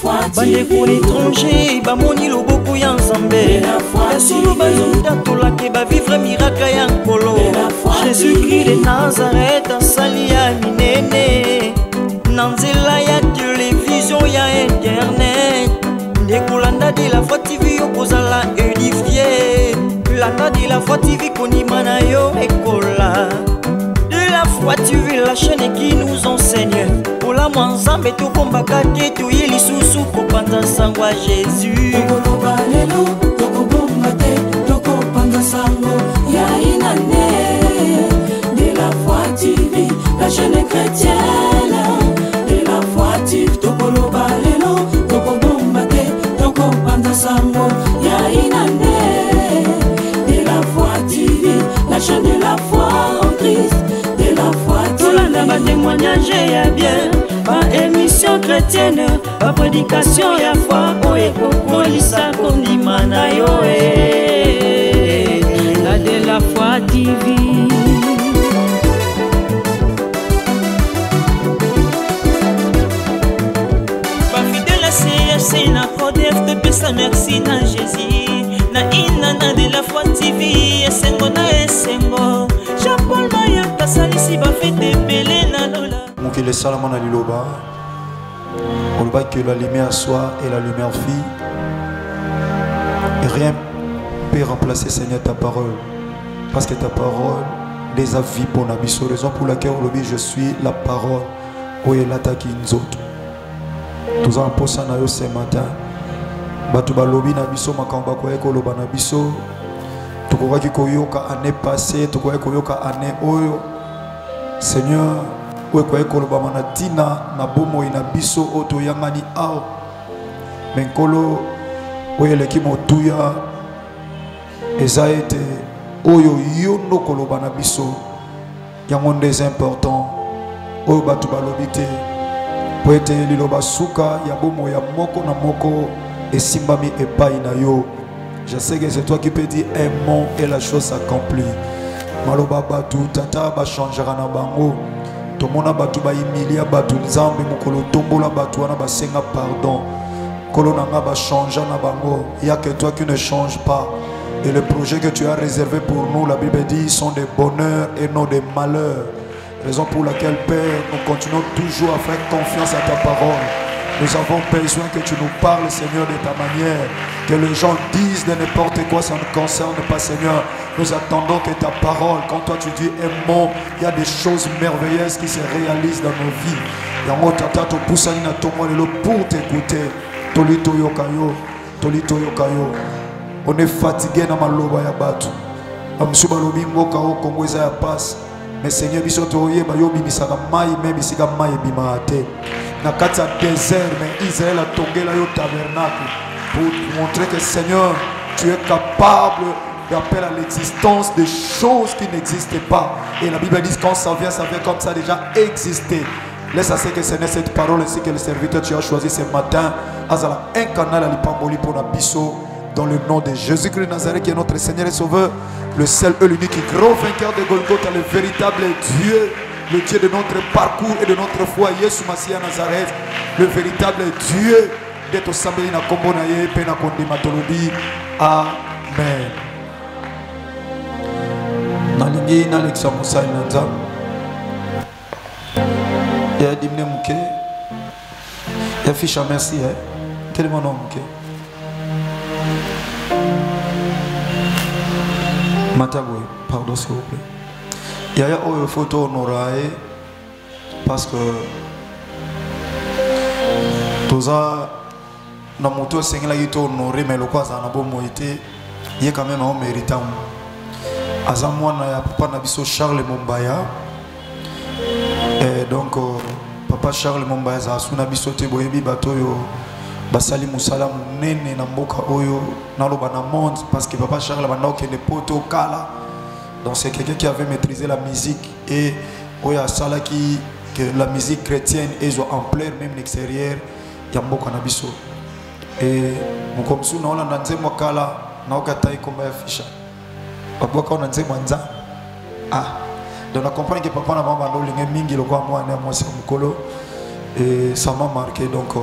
bande pour l'étranger bamoni loboko ya nzambe esolo bazotatola ke bavivre miracle ya nkolo Jésus-Christ de Nazareth asali ya minene na nzela ya télévision ya internet ndekolanda de la foi TV okozala édifié landa de la foi TV konima na yo ekola de la foi TV la chaîne qui nous enseigne pour la mwanzambe tokombaka te toye lisusu kopanza sango ya Jésus tokoloba lelo tokobomba te tokopanza sango ya inane de la foi TV la chaîne chrétienne de la foi TV tokoloba lelo tokobomba te tokopanza sango ya inane de la foi TV la chaîne de la foi en Christ de la foi TV tolanda ba témoignage ya bien ba émission chrétienne ba prédication ya foi oye kokolisa kondima na yo la de la foi TV ba fidèle à CFC na Codef te pesa merci na Jésus na inana de la foi TV esengo na esengo Jean-Paul Mayaka salisi ba fête belé na lola mon qu'il est salamon à liloba on va que la lumière soit et la lumière fille et rien peut remplacer Seigneur ta parole parce que ta parole des avis pour nabiso raison pour laquelle aujourd'hui je suis la parole où est l'attaque inzoto tous en posant na yo ce matin batu balobi na biso makamba ko ekoloba na biso tukoki koyoka année passée tukoki koyoka année oyo Seigneur oyo ko ekoloba manatina na bomo ina biso oto yangani ao menkolo oyo leki motuya ezaete oyo yondo koloba na biso yango des important oyo batu balobi te po ete liloba suka ya bomo ya moko na moko esimbami epai na yo. Je sais que c'est toi qui peux dire un mot et la chose s'accomplit. Maloba batu tata ba changera na bango. Tomona batu ba imilia batu nzambe mukolo tombola batu wana ba senga pardon. Kolona nga ba changer na bango. Il y a que toi qui ne change pas. Et le projet que tu as réservé pour nous, la Bible dit, sont des bonheurs et non des malheurs. Raison pour laquelle, Père, nous continuons toujours à faire confiance à ta parole. Nous avons besoin que tu nous parles, Seigneur, de ta manière. Que les gens disent de n'importe quoi, ça ne concerne pas, Seigneur. Nous attendons que ta parole, quand toi tu dis un mot, il y a des choses merveilleuses qui se réalisent dans nos vies. Yango tata to poussani na tomo lelo pour t'écouter. Tolito yokayo, tolito yokayo. On est fatigué dans maloba ya batu. Amsuba lobi ngoka o kongweza ya passe. Mais Seigneur biso toye ba yo bimisaka mai me bisika mai bimate. Na kati ya désert mais Israël a tombé là au tabernacle pour montrer que Seigneur tu es capable d'appeler à l'existence des choses qui n'existaient pas. Et la Bible dit quand ça vient comme ça déjà existé. Laisse assez que Seigneur cette parole ainsi que le serviteur tu as choisi ce matin azala un canal à l'ipamboli pour la biso dans le nom de Jésus-Christ de Nazareth qui est notre Seigneur et Sauveur, le seul et l'unique grand vainqueur de Golgotha, le véritable Dieu, le Dieu de notre parcours et de notre foi, Yesu Masia Nazareth, le véritable Dieu d'être assemblé na kombo na ye pe na kondima tolobi. Amen. Nalingi na Alexa Moussa Nza. Ya dimne muke. Ya ficha merci hein. Quel est mon nom muke? Matagwe, pardon s'il vous plaît. Il y a une photo honorée parce que tout ça, dans mon tour, c'est honoré, mais le quoi, ça n'a pas été, il y a quand même un méritant. Azamouan, il y a papa Nabiso Charles Mombaya. Et donc, papa Charles Mombaya, ça a son Nabiso Teboyebi Batoyo. Basali Moussala Mounene Namboka Oyo Naloba na monde parce que papa Charles Bandao qui est poto kala. Donc c'est quelqu'un qui avait maîtrisé la musique et Oya Sala qui que la musique chrétienne est en plein même l'extérieur Yamboka Nabiso. Et mon comme sous na nanze mwakala na okatai komba ya fisha. Babwaka nanze mwanza. Ah. Donc on comprend que papa na mama ndo linge mingi lokwa mwana mwasi mukolo et ça m'a marqué donc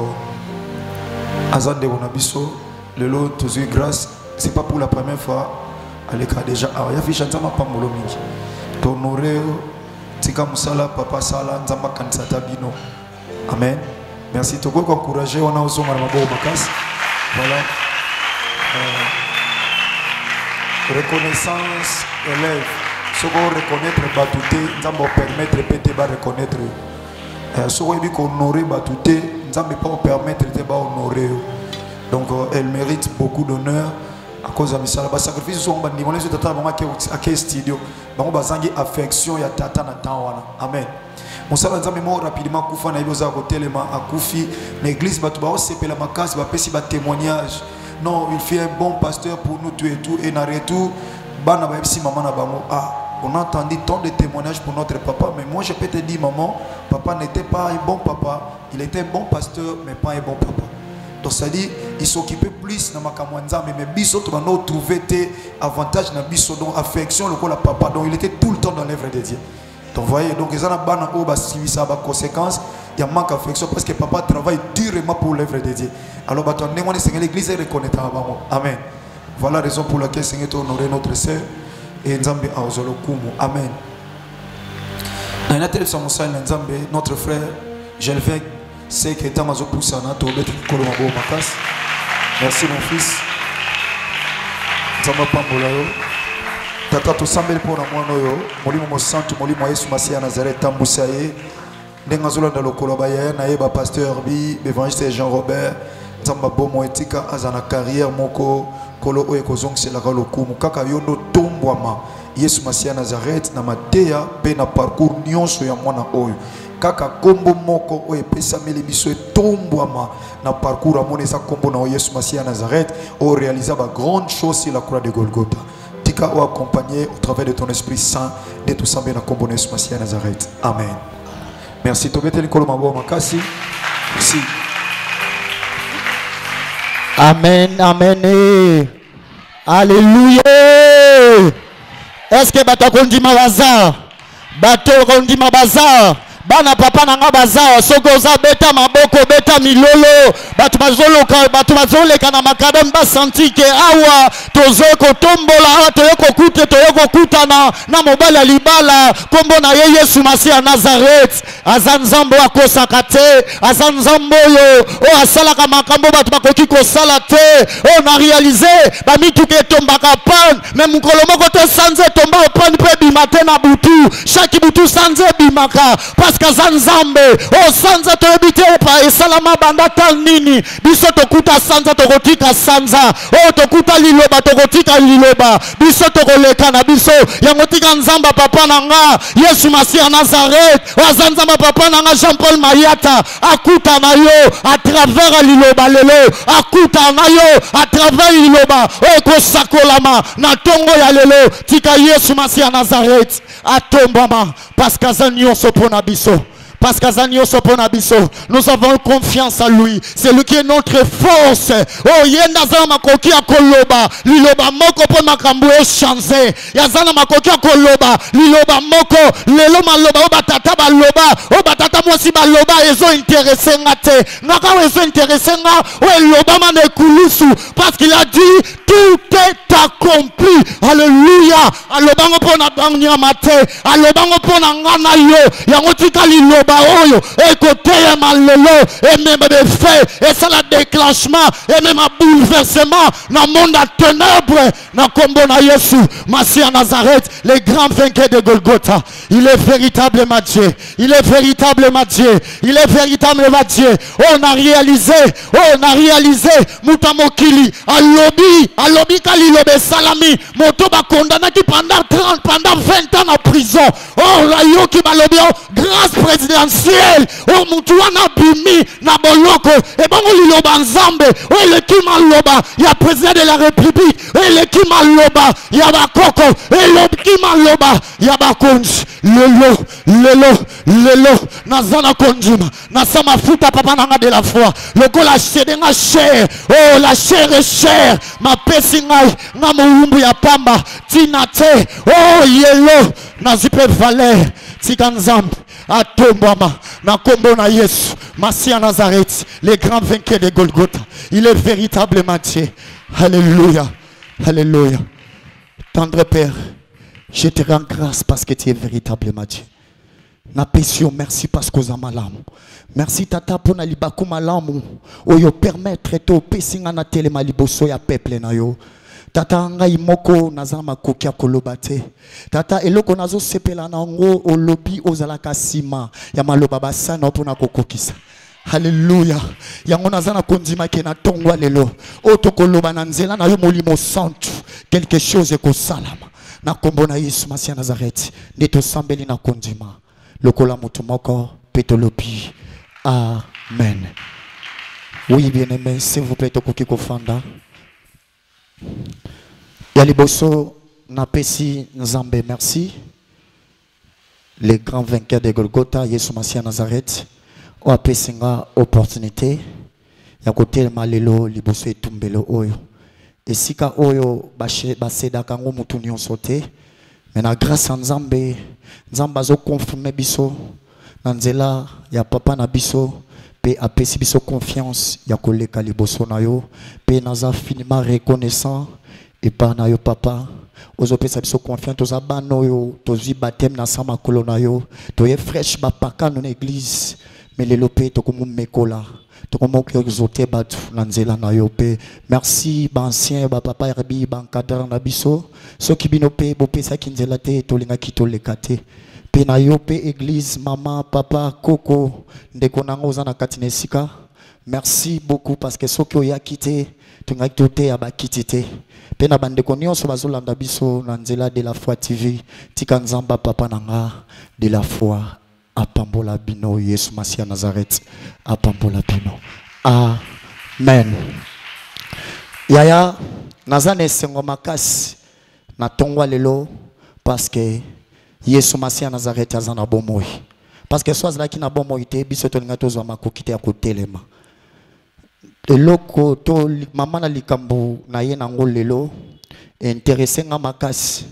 Azande Bonabiso, le lot, tous grâce, c'est pas pour la première fois. Allez, déjà, il y a fait chanter ma pambolo mingi. T'honorer, tika musala, papa sala, nzamba kansata bino. Amen. Merci. Tu peux encourager, on a aussi un mabo makas. Voilà. Reconnaissance élève. Ce qu'on reconnaître batouté, nzamba permettre pété ba reconnaître. Ce qu'on dit qu'honorer batouté, nzamba pas permettre de ba honorer. Donc elle mérite beaucoup d'honneur. À cause de ça, le sacrifice sont bandi. On les tata bango à studio. Bango bazangi affection ya tata na tawana. Amen. Mon sala nzambe mo rapidement kufa na iboza côté les ma akufi. L'église batu ba osepela makasi ba pesi ba témoignage. Non, il fait un bon pasteur pour nous tout et tout et na retour bana ba si maman na bango on a entendu tant de témoignages pour notre papa, mais moi je peux te dire maman, papa n'était pas un bon papa, il était un bon pasteur mais pas un bon papa. Donc ça dit, il s'occupait plus de ma kamwanza, mais biso tu vas nous trouver tes avantages dans biso donc affection le la papa, donc il était tout le temps dans l'œuvre de Dieu. Donc voyez, donc ils ont bana au bas suivi ça ba conséquence, il y a manque d'affection parce que papa travaille durement pour l'œuvre de Dieu. Alors bah ton némoine Seigneur l'église est reconnaître amen. Voilà la raison pour laquelle Seigneur t'a honoré notre sœur et Nzambe a ozolo kumu. Amen. Dans la télé Nzambe, notre frère Gelvec c'est que Tamazo Poussana, tu es Kolomabo Makas. Merci mon fils. Nzamba Pambolayo. Tata to sambel pour moi noyo. Molimo mo santu molimo Yesu Masia Nazareth Tambusaye. Ndengazola na lokolo baya na yeba pasteur bi évangéliste Jean Robert. Nzamba bomo etika azana carrière moko kolo oye kozong c'est la lokumu kaka yondo tombwama. Yesu Masia Nazareth na mateya pe na parcours nyonso ya mwana oyo. Kaka kombo moko oye pesa mele biso etombwama na parcours amone sa kombo na Yesu Masia Nazareth o réaliser ba grande chose sur la croix de Golgotha. Tika o accompagné au travers de ton Esprit Saint de tout ça na kombo na Yesu Masia Nazareth. Amen. Merci Tobete Nikolo Mabo Makasi. Merci. Amen, amen. Alléluia. Est-ce que bato kondima bazar? Bato kondima bazar? Bana papa nanga bazar sokoza beta maboko beta milolo batu bazoloka batu bazoleka na makadam ba senti ke awa tozoko tombola awa toyoko kute toyoko kutana na mobala libala kombo na Yesu Masia Nazareth azanzambo akosaka te azanzambo yo o asalaka makambo batu bakoki kosala te o na réaliser ba mituke tombaka pan même mukolo moko te sanze tomba pan pe bimate na butu chaque butu sanze bimaka Kazanzambe o sanza to ebite pa esalama banda tal nini biso tokuta sanza tokotika sanza o tokuta liloba tokotika liloba biso tokoleka na biso yango tika nzamba papa nanga Yesu Masia Nazareth wazanzamba papa nanga Jean Paul Mayata akuta na yo à travers liloba lelo akuta na yo à travers liloba o kosakolama na tongo ya lelo tika Yesu Masia Nazareth atombama parce qu'azanyo sopona biso. Parce que nous avons confiance en lui. C'est lui qui est notre force. Oh, yendazana makoki akoloba, liloba moko po makambo changer. Yazana makoki akoloba, liloba moko, lelo maloba o batata baloba, o batata mosi baloba ezo intéressé ngate. Naka ezo intéressé nga, o loba mane kulusu parce qu'il a dit tout est accompli. Alléluia. Alobango po na bangnya mate, alobango po na ngana yo, yango tika liloba oyo écoutez malelo et même des faits et ça le déclenchement et même un bouleversement dans le monde à ténèbres dans combo na Yesu Masia Nazareth le grand vainqueur de Golgotha. Il est véritablement Dieu, il est véritablement Dieu, il est véritablement Dieu. On a réalisé mutamokili alobi kalilobe salami moto ba condamné qui pendant 20 ans en prison. Oh la yoki balobi grâce présidentielle oh mutuana bimi na boloko et bon liloba nzambe oh le kimaloba ya président de la république et le kimaloba ya bakoko et le kimaloba ya bakonzi lelo nazana konjima nasama futa papa nanga de la foi le ko la chedenga cher oh la chair est chère ma pesingai na muumbu ya pamba tinate oh yelo nazipe valeur tikanzambe atombama na kombo na Yesu Massie à Nazareth, le grand vainqueur de Golgotha. Il est véritablement Dieu. Alléluia. Alléluia. Tendre Père, je te rends grâce parce que tu es véritablement Dieu. Napesio, merci parce que vous avez malamu. Merci tata pour na libaku malamu. Oyo permettre to pesinga na tele maliboso ya peuple na yo. Tata ngai moko nazama kokia kolobate. Tata eloko nazo sepela na ngo olobi ozalaka sima ya maloba basana pona kokokisa. Alléluia. Yango nazana kondima ke na tongwa lelo. Otokoloba na nzela na yo molimo santu. Quelque chose ko salama. Na kombo na Yesu Masia Nazareth. Neto sambeli na kondima. Lokola mutumoko petolopi. Amen. Oui, bien-aimé, s'il vous plaît, tokoki kofanda. Yaliboso napesi Nzambe, merci. Les grands vainqueurs de Golgotha, Yesu Masia Nazareth. O apesinga opportunité. Ya kote malelo liboso etumbelo oyo. Esika oyo baseda kango mutu nyonso te. Mais na grâce à Nzambe, Nzambe azo confirmer biso na nzela ya papa na biso pe apesi biso confiance ya koleka liboso na yo pe naza finiment reconnaissant et par na yo papa ozo pesa biso confiance toza bano yo tozwi baptême na sama kolo na yo toye fraîche ba paka na église mais lelo pe tokomu mekola tokomu exauter batu na nzela na yo pe merci ba ancien ba papa herbi ba encadreur na biso soki bino pe bo pesa kinzela te tolinga kitoleka te pe na yo pe église maman papa koko ndeko nango za na katine sika merci beaucoup parce que soki oya kité tunga kitote ya ba kitite pe na bandeko nyonso bazolanda biso na nzela de la foi TV tika nzamba papa nanga de la foi apambola bino Yesu Masia Nazareth apambola bino amen. Yaya nazane sengo makasi na tongwa lelo parce que Yesu Masia Nazareth azana bomoi parce que soit là qui na bomoi te biso to linga tozwa makokite ya kotelema eloko to mama na likambo na ye nango lelo intéressé nga makasi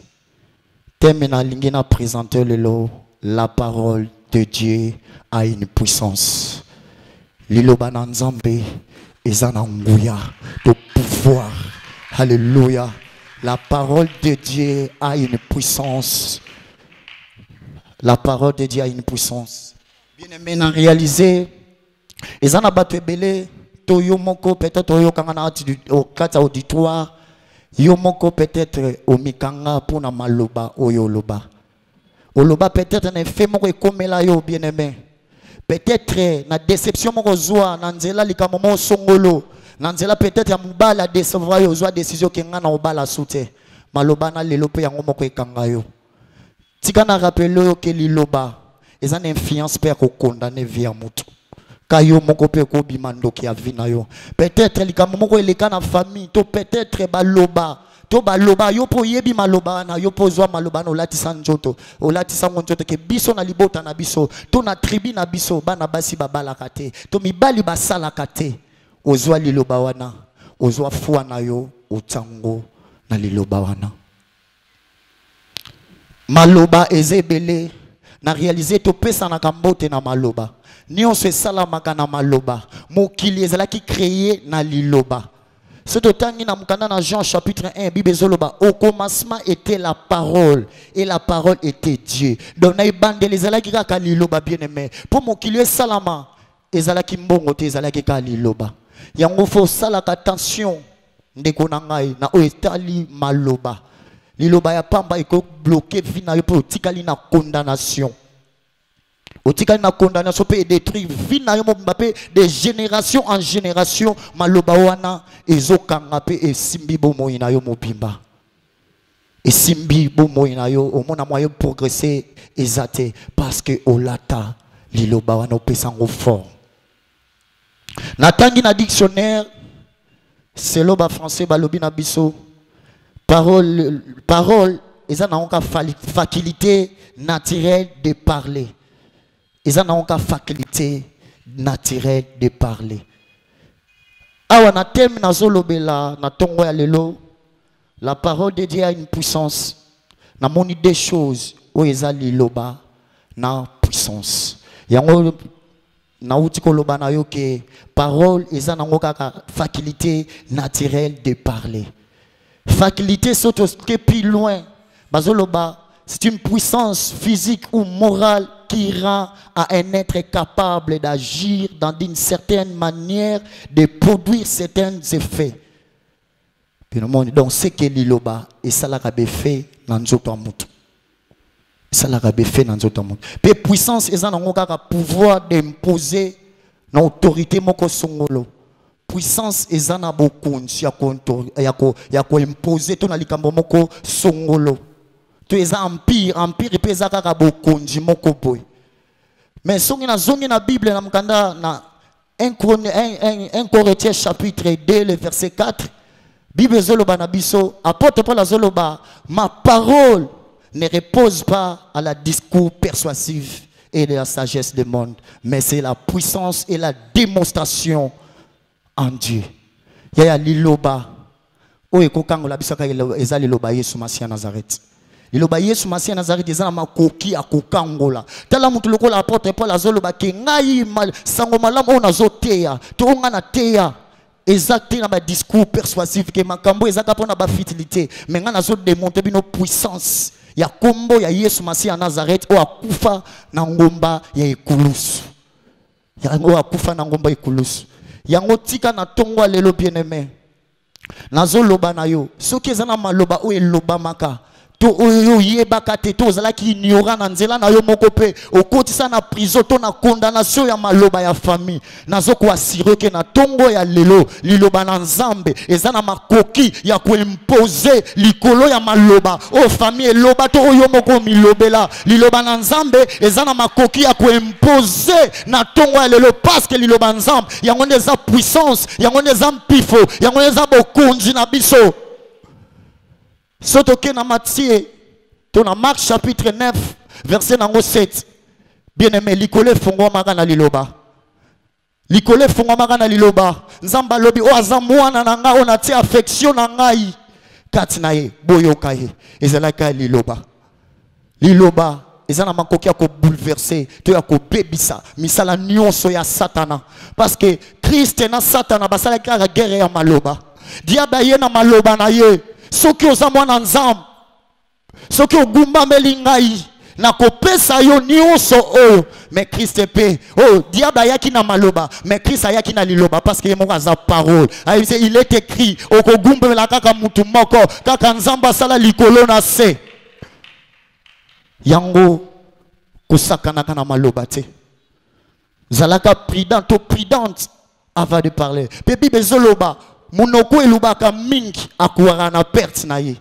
teme na lingi na présenter lelo la parole de Dieu a une puissance. Liloba na Nzambe ezana nguya de pouvoir. Alléluia. La parole de Dieu a une puissance. La parole de Dieu a une puissance. Bien aimé, na réaliser ezana bato ebele to yo moko peut-être to yo kangana au kata auditoire yo moko peut-être au mikanga pona maloba oyo loba. Oloba peut-être na fait moko ekomela yo bien aimé. Peut-être na déception moko zoa na nzela likamomo songolo. Na nzela peut-être ya mubala décevoir yo zoa décision kenga na obala soute. Maloba na lelo pe yango moko ekanga yo. Tika na rappelle yo ke liloba eza na influence pe ko condamner vie ya mutu. Kayo moko pe ko bimando ki ya vie na yo. Peut-être likamomo moko eleka na famille to peut-être baloba to baloba yo po yebi maloba na yo po zwa maloba no latisa njoto o latisa njoto ke biso na libota na biso to na tribi na biso bana basi babala kate to mibali basala kate ozwa liloba wana ozwa fua na yo utango na liloba wana maloba ezebele na réaliser to pesa na kambote na maloba ni on se salamaka na maloba mokili ezalaki créé na liloba. Ce totangi na mukanda na Jean chapitre 1 Bible zoloba au commencement était la parole et la parole était Dieu. Donc na ibande les alaki kaka liloba bien-aimé. Pour mokili salama ezalaki mbongo te ezalaki ka liloba. Yango fo salaka attention ndeko na ngai na oetali maloba. Liloba ya pamba iko bloquer vina yo pour tikali na condamnation. Otika na condamnation peut détruire vie na yo Mbappé de génération en génération maloba wana ezokanga pe esimbi bomo ina yo mobimba esimbi bomo ina yo omona moyo progresser ezate parce que olata liloba wana opesango fort natangi na dictionnaire c'est loba français balobi na biso parole eza na onka faculté naturelle de parler. Ils ont une faculté naturelle de parler. Awa na thème na zolobela na tongo ya lelo la parole de Dieu a une puissance. Na moni des choses où ezali loba na puissance. Yango nauti koloba na yo ke parole eza nango kaka faculté naturelle de parler. Faculté surtout que plus loin bazoloba c'est une puissance physique ou morale qui rend à un être capable d'agir dans une certaine manière, de produire certains effets. Donc c'est que liloba et ça l'a fait dans notre monde. Ça l'a fait dans notre monde. Puis puissance est un pouvoir d'imposer l'autorité moko songolo. Puissance est un beaucoup yako imposer ton alikambo moko songolo. Tu es empire et puis ça beaucoup moko boy. Mais songi na zongi na Bible na mkanda na 1 Corinthiens chapitre 2 le verset 4. Bible zoloba na biso apôtre Paul zoloba ma parole ne repose pas à la discours persuasif et de la sagesse du monde, mais c'est la puissance et la démonstration en Dieu. Yaya liloba o ekokango la biso ka eza liloba Yesu Masia Nazareth. Liloba Yesu Masia Nazareth eza na makoki akokangola. Tala mutu lokola apôtre Paul azoloba ke ngai sango malamu ona zoteya to nga na teya. Exactement dans le discours persuasif que makambo ezaka pona ba fertilité mais ngana zo démontrer bino puissance ya kombo ya Yesu Masia Nazareth o akufa na ngomba ya ekulusu yango akufa na ngomba ekulusu yango tika na tongwa lelo bien-aimé nazo loba na yo soki ezana maloba o eloba maka to oyo yebaka te to zala ki ignorant na nzela na yo moko pe okotisa na prison to na condamnation ya maloba ya famille nazo ko assurer ke na tongo ya lelo liloba na nzambe ezana makoki ya ko imposer likolo ya maloba o famille eloba to oyo moko milobela liloba na nzambe ezana makoki ya ko imposer na tongo ya lelo parce que liloba nzambe yango ndeza puissance yango ndeza mpifo yango ndeza bokonzi na biso. Sotoke na Matthieu, to na Marc chapitre 9, verset 7. Bien-aimé, likole fongo maka na liloba. Likole fongo maka na liloba. Nzamba lobi o azamwana na nga ona ti affection na ngai. Kati na ye, boyoka ye. Ezala ka liloba. Liloba, ezana makoki ya ko bouleverser, to ya ko bebisa, misala nyonso ya Satana. Parce que Christ na Satana basala ka guerre ya maloba. Diaba ye na maloba na ye. Soki ozamwana nzambe soki ogumba melingai na kopesa yo nyonso oyo mais Christ pe oh diable ayaki na maloba mais Christ ayaki na liloba parce que yemo aza parole il est écrit okogumba kaka mutu moko kaka nzambe asala likolo na se yango kosakana kana maloba te zalaka prudent to prudente avant de parler pe Bible zoloba Monoko elubaka mingi akuara na perte na ye.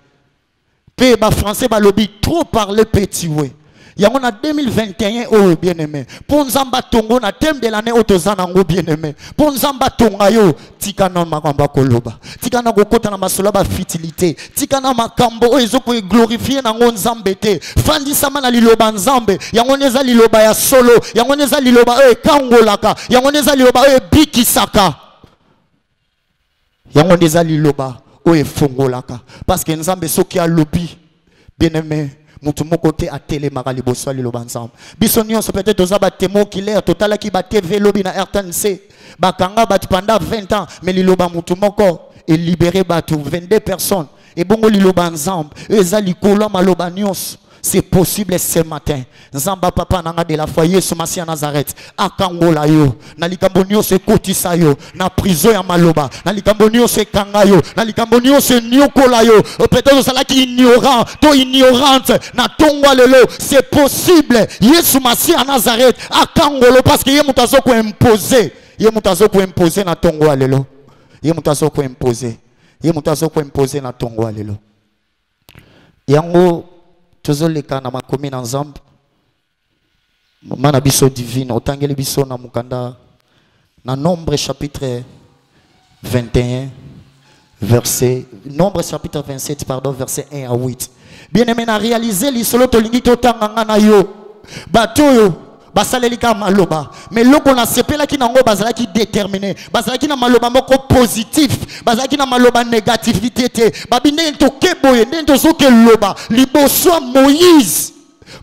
Pe ba français ba lobi trop parler petit we. Yango na 2021 oh bien-aimé. Pour nzamba tongo na thème de l'année otozana ngo bien-aimé. Pour nzamba tonga yo tika na makamba koloba. Tika na kokota na masola ba fertilité. Tika na makambo o ezoko glorifier na ngo nzambe te. Fandi sama na liloba nzambe. Yango neza liloba ya solo. Yango neza liloba o ekangolaka. Yango neza liloba o ebikisaka. Yango neza liloba o efongolaka parce que nzambe soki a lobi bien-aimé mutu moko te atele maka liboso liloba nzambe biso nyonso peut-être ozaba témoin clair totala ki ba TV lobi na RTNC bakanga bat pendant 20 ans mais liloba mutu moko et libéré batu 22 personnes et bongo liloba nzambe eza likolo maloba nyonso. C'est possible ce matin. Nzamba papa nanga de la foi Yesu Masia Nazareth akangola yo na likambo nyonso ekotisa yo na prison ya maloba na likambo nyonso ekanga yo na likambo nyonso nyokola yo peut-être osala ki ignorant to ignorante na tongwa lelo c'est possible Yesu Masia Nazareth akangolo parce que ye mutazo ko imposer na tongwa lelo ye mutazo ko imposer na tongwa lelo yango tozoleka na makomi na nzambe mana biso divine otangeli biso na mukanda na Nombre chapitre 21 verset Nombre chapitre 27 pardon verset 1 à 8. Bien-aimé na réaliser lisolo tolingi totanga na yo bato basalelika maloba mais loko na sepela ki nango bazala ki déterminé bazala ki na maloba moko positif bazala ki na maloba négativité te babinde to keboye ndento soke loba liboso Moïse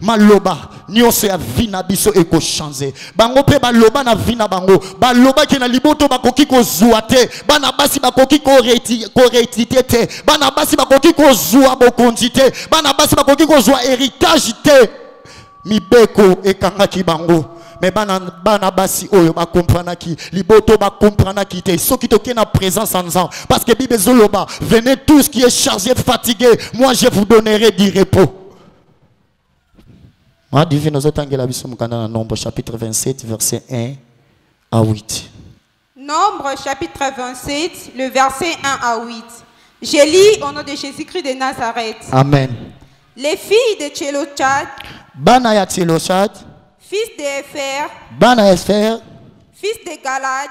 maloba nyonso ya vie na biso eko changer. Bango pe baloba na vie na bango. Baloba ki na liboto bakoki kozwa te. Bana basi bakoki koretite te. Bana basi bakoki kozwa bokonzi te. Bana basi bakoki kozwa héritage te. Mibeko ekangaki bango. Mais bana basi oyo ba comprendre ki liboto ba comprendre ki te soki toke na présence ensemble parce que Bible zoloba venez tous qui est chargé fatigué moi je vous donnerai du repos. Ma divine nous otangela biso mukanda na Nombre chapitre 27 verset 1 à 8. Nombre chapitre 27 le verset 1 à 8. Je lis au nom de Jésus-Christ de Nazareth. Amen. Les filles de Tchélochad, bana ya Tchélochad, fils de Épher, bana Épher, fils de Galad,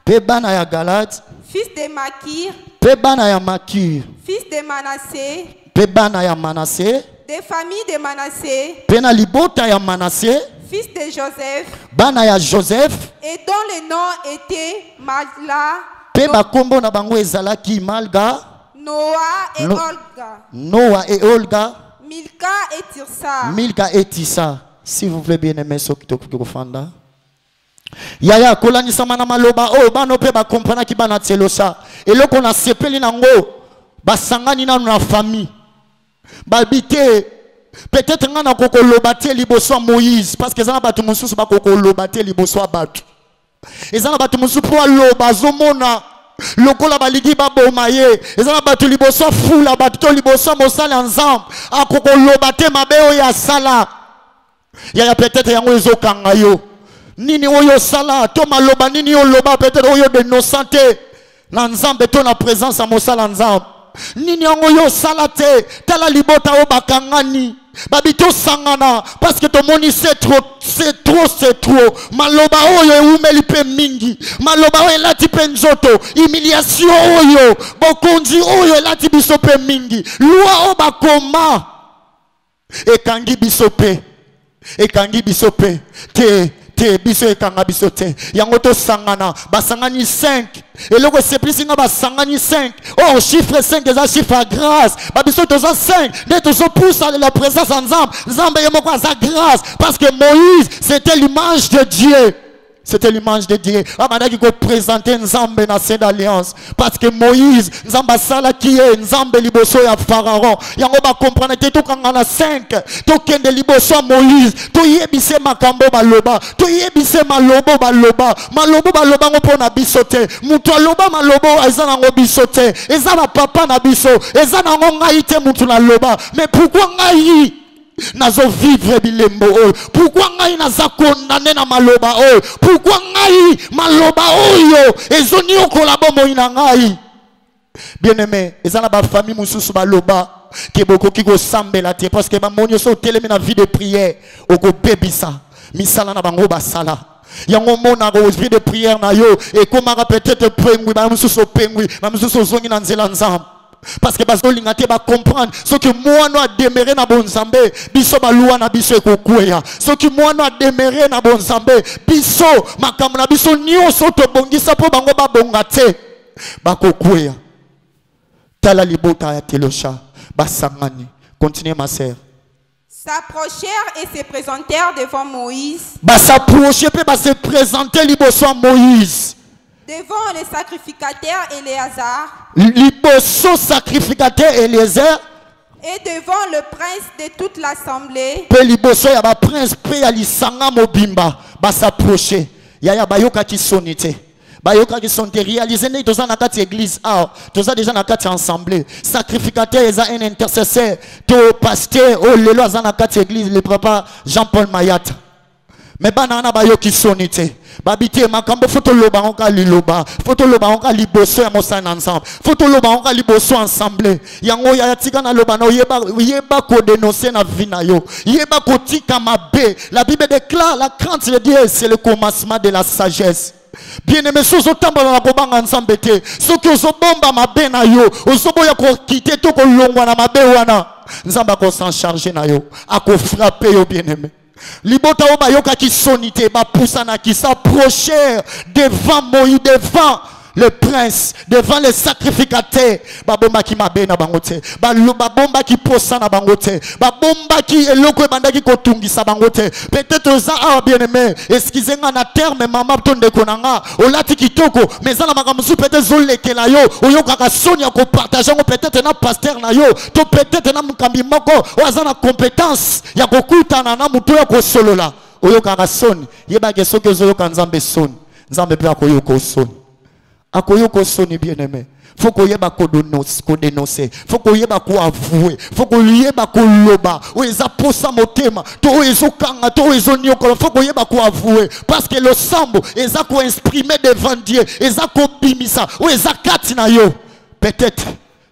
pe bana ya Galad, fils de Makir, pe bana ya Makir, fils de Manassé, pe bana ya Manassé, des familles de Manassé, pe na libota ya Manassé, fils de Joseph, bana ya Joseph, et dont le nom était Malga, pe bakombo na bango ezalaki Malga, Noah et Olga, Noah et Olga, Milka et Tirsa. Milka et Tissa. S'il vous plaît, bien aimé, ceux qui t'occupent. Yaya, kolani samana maloba, oh, bano pe ba comprendre ki bana tselosa. Et là qu'on a sepeli nango, ba sangani na na famille. Ba bité, peut-être ngana koko lobate liboso Moïse, parce que zana batu mususu ba koko lobate liboso batu. Et zana batu mususu po loba zomona. Lokola baligi baboma ye ezana batu liboso fula batu to liboso mosala ensemble akoko lobate mabeo ya sala ya peut-être yango ezokanga yo nini oyo sala to maloba nini oyo loba peut-être oyo de innocente na nzambe to na présence à mosala nzambe nini yango yo sala te tala libota o bakangani babito sangana parce que ton moni c'est trop maloba oyo umeli pe mingi maloba oyo lati pe nzoto humiliation oyo bokonzi oyo lati biso pe mingi loi o bakoma ekangi biso pe te biso ekanga biso te yango to sangana basangani 5 et loko c'est plus nga basangani 5 oh chiffre 5 eza chiffre à grâce babiso toza 5 ne tozo pousse à la présence ensemble nzambe yemoko aza grâce parce que Moïse c'était l'image de Dieu. C'était l'image de Dieu. Abandaki ko présenter Nzambe na Sainte Alliance parce que Moïse Nzamba sala qui est Nzambe liboso ya Pharaon. Yango ba comprendre te to kangana 5 to kende liboso Moïse to yebise makambo baloba to yebise malobo baloba ngo pona bisote mutu aloba malobo ezana ngo bisote ezana papa na biso ezana ngo ngai te mutu na loba mais pourquoi ngai nazo vivre bilembo oyo pourquoi ngai naza condamné na maloba oyo pourquoi ngai maloba oyo ezoni okola bomoi na ngai bien aimé ezana ba famille mususu baloba ke bokoki kosambela te parce que bamoni so telemi na vie de prière okobebisa misala na bango basala yango mona ko esprit de prière na yo et komaka peut-être pengwi ba mususu pengwi ba mususu zongi na nzela nzambe parce que bazo lingate ba comprendre ce que moi no a demeuré na bonzambe biso balua na biso ekokweya ce que moi no a demeuré na bonzambe biso makambo na biso nyonso to bongisa po bango ba bongate bakokweya tala libota ya Telosha basangani continuez ma sœur s'approchèrent et se présentèrent devant Moïse s'approcher pe se présenter liboso Moïse devant les sacrificateurs Éléazar, liboso sacrificateur Eliezer, et devant le prince de toute l'assemblée, pe liboso ya ba prince pe ya lisanga mobimba s'approcher ya bayoka ki sonite bayoka ki sonite réaliser ne toza na kati église toza déjà na kati assemblée sacrificateur eza un intercesseur to pasteur lelo aza na kati église le papa Jean-Paul Mayata mais banana bayoki sonite babité makambo photo loba onka liloba photo loba onka liboso ya mosana ensemble photo loba onka liboso ensemble yango ya tika na loba na yeba ko dénoncer na vie na yo yeba ko tika mabe la Bible déclare la crainte de Dieu c'est le commencement de la sagesse. Bien aimé sozo tambola na kobanga ensemble te soki ozobomba mabe na yo ozoboya ko quitter to ko longwa na mabe wana nzamba ko s'en charger na yo ako frapper yo bien aimé libota oba yoka ki sonité ba poussana qui s'approcher devant Moïse devant le prince, devant les sacrificateurs, babomba qui m'a bé na bangote, babomba qui posa na bangote, babomba qui eloko banda qui kotungi sa bangote. Peut-être ça a bien aimé, excusez-moi na terme maman tonde konanga, olati kitoko, mais ça na makamusu peut-être zoleke na yo, oyo kaka sonia ko partager peut-être na pasteur na yo, to peut-être na mukambi moko, oza na compétence ya kokutana na muto ya ko solola, oyo kaka soni, yeba ke soki ozo kanzambe soni, nzambe pe akoyoko soni. Akoyoko soni bien aimé. Faut qu'on y ait ko dénoncer, faut qu'on y ait ko avouer, faut qu'on y ait ko loba. O eza posa motema, to ezo kanga, to ezo nyokolo, faut qu'on y ait ko avouer parce que le sambo eza ko exprimer devant Dieu, eza ko bimisa, o eza katina yo. Peut-être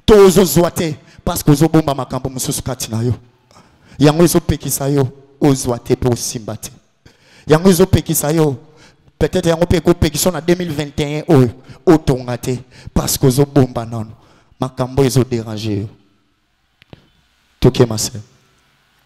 to ozo zoate parce que ozo bomba makambo mususu katina yo. Yango ezo pekisa yo, ozoate pe osimbate. Yango ezo pekisa yo. Peut-être yango pe ko pekisa na 2021 o tongate parce que zo bomba non makambo ezo déranger. Toke ma sœur.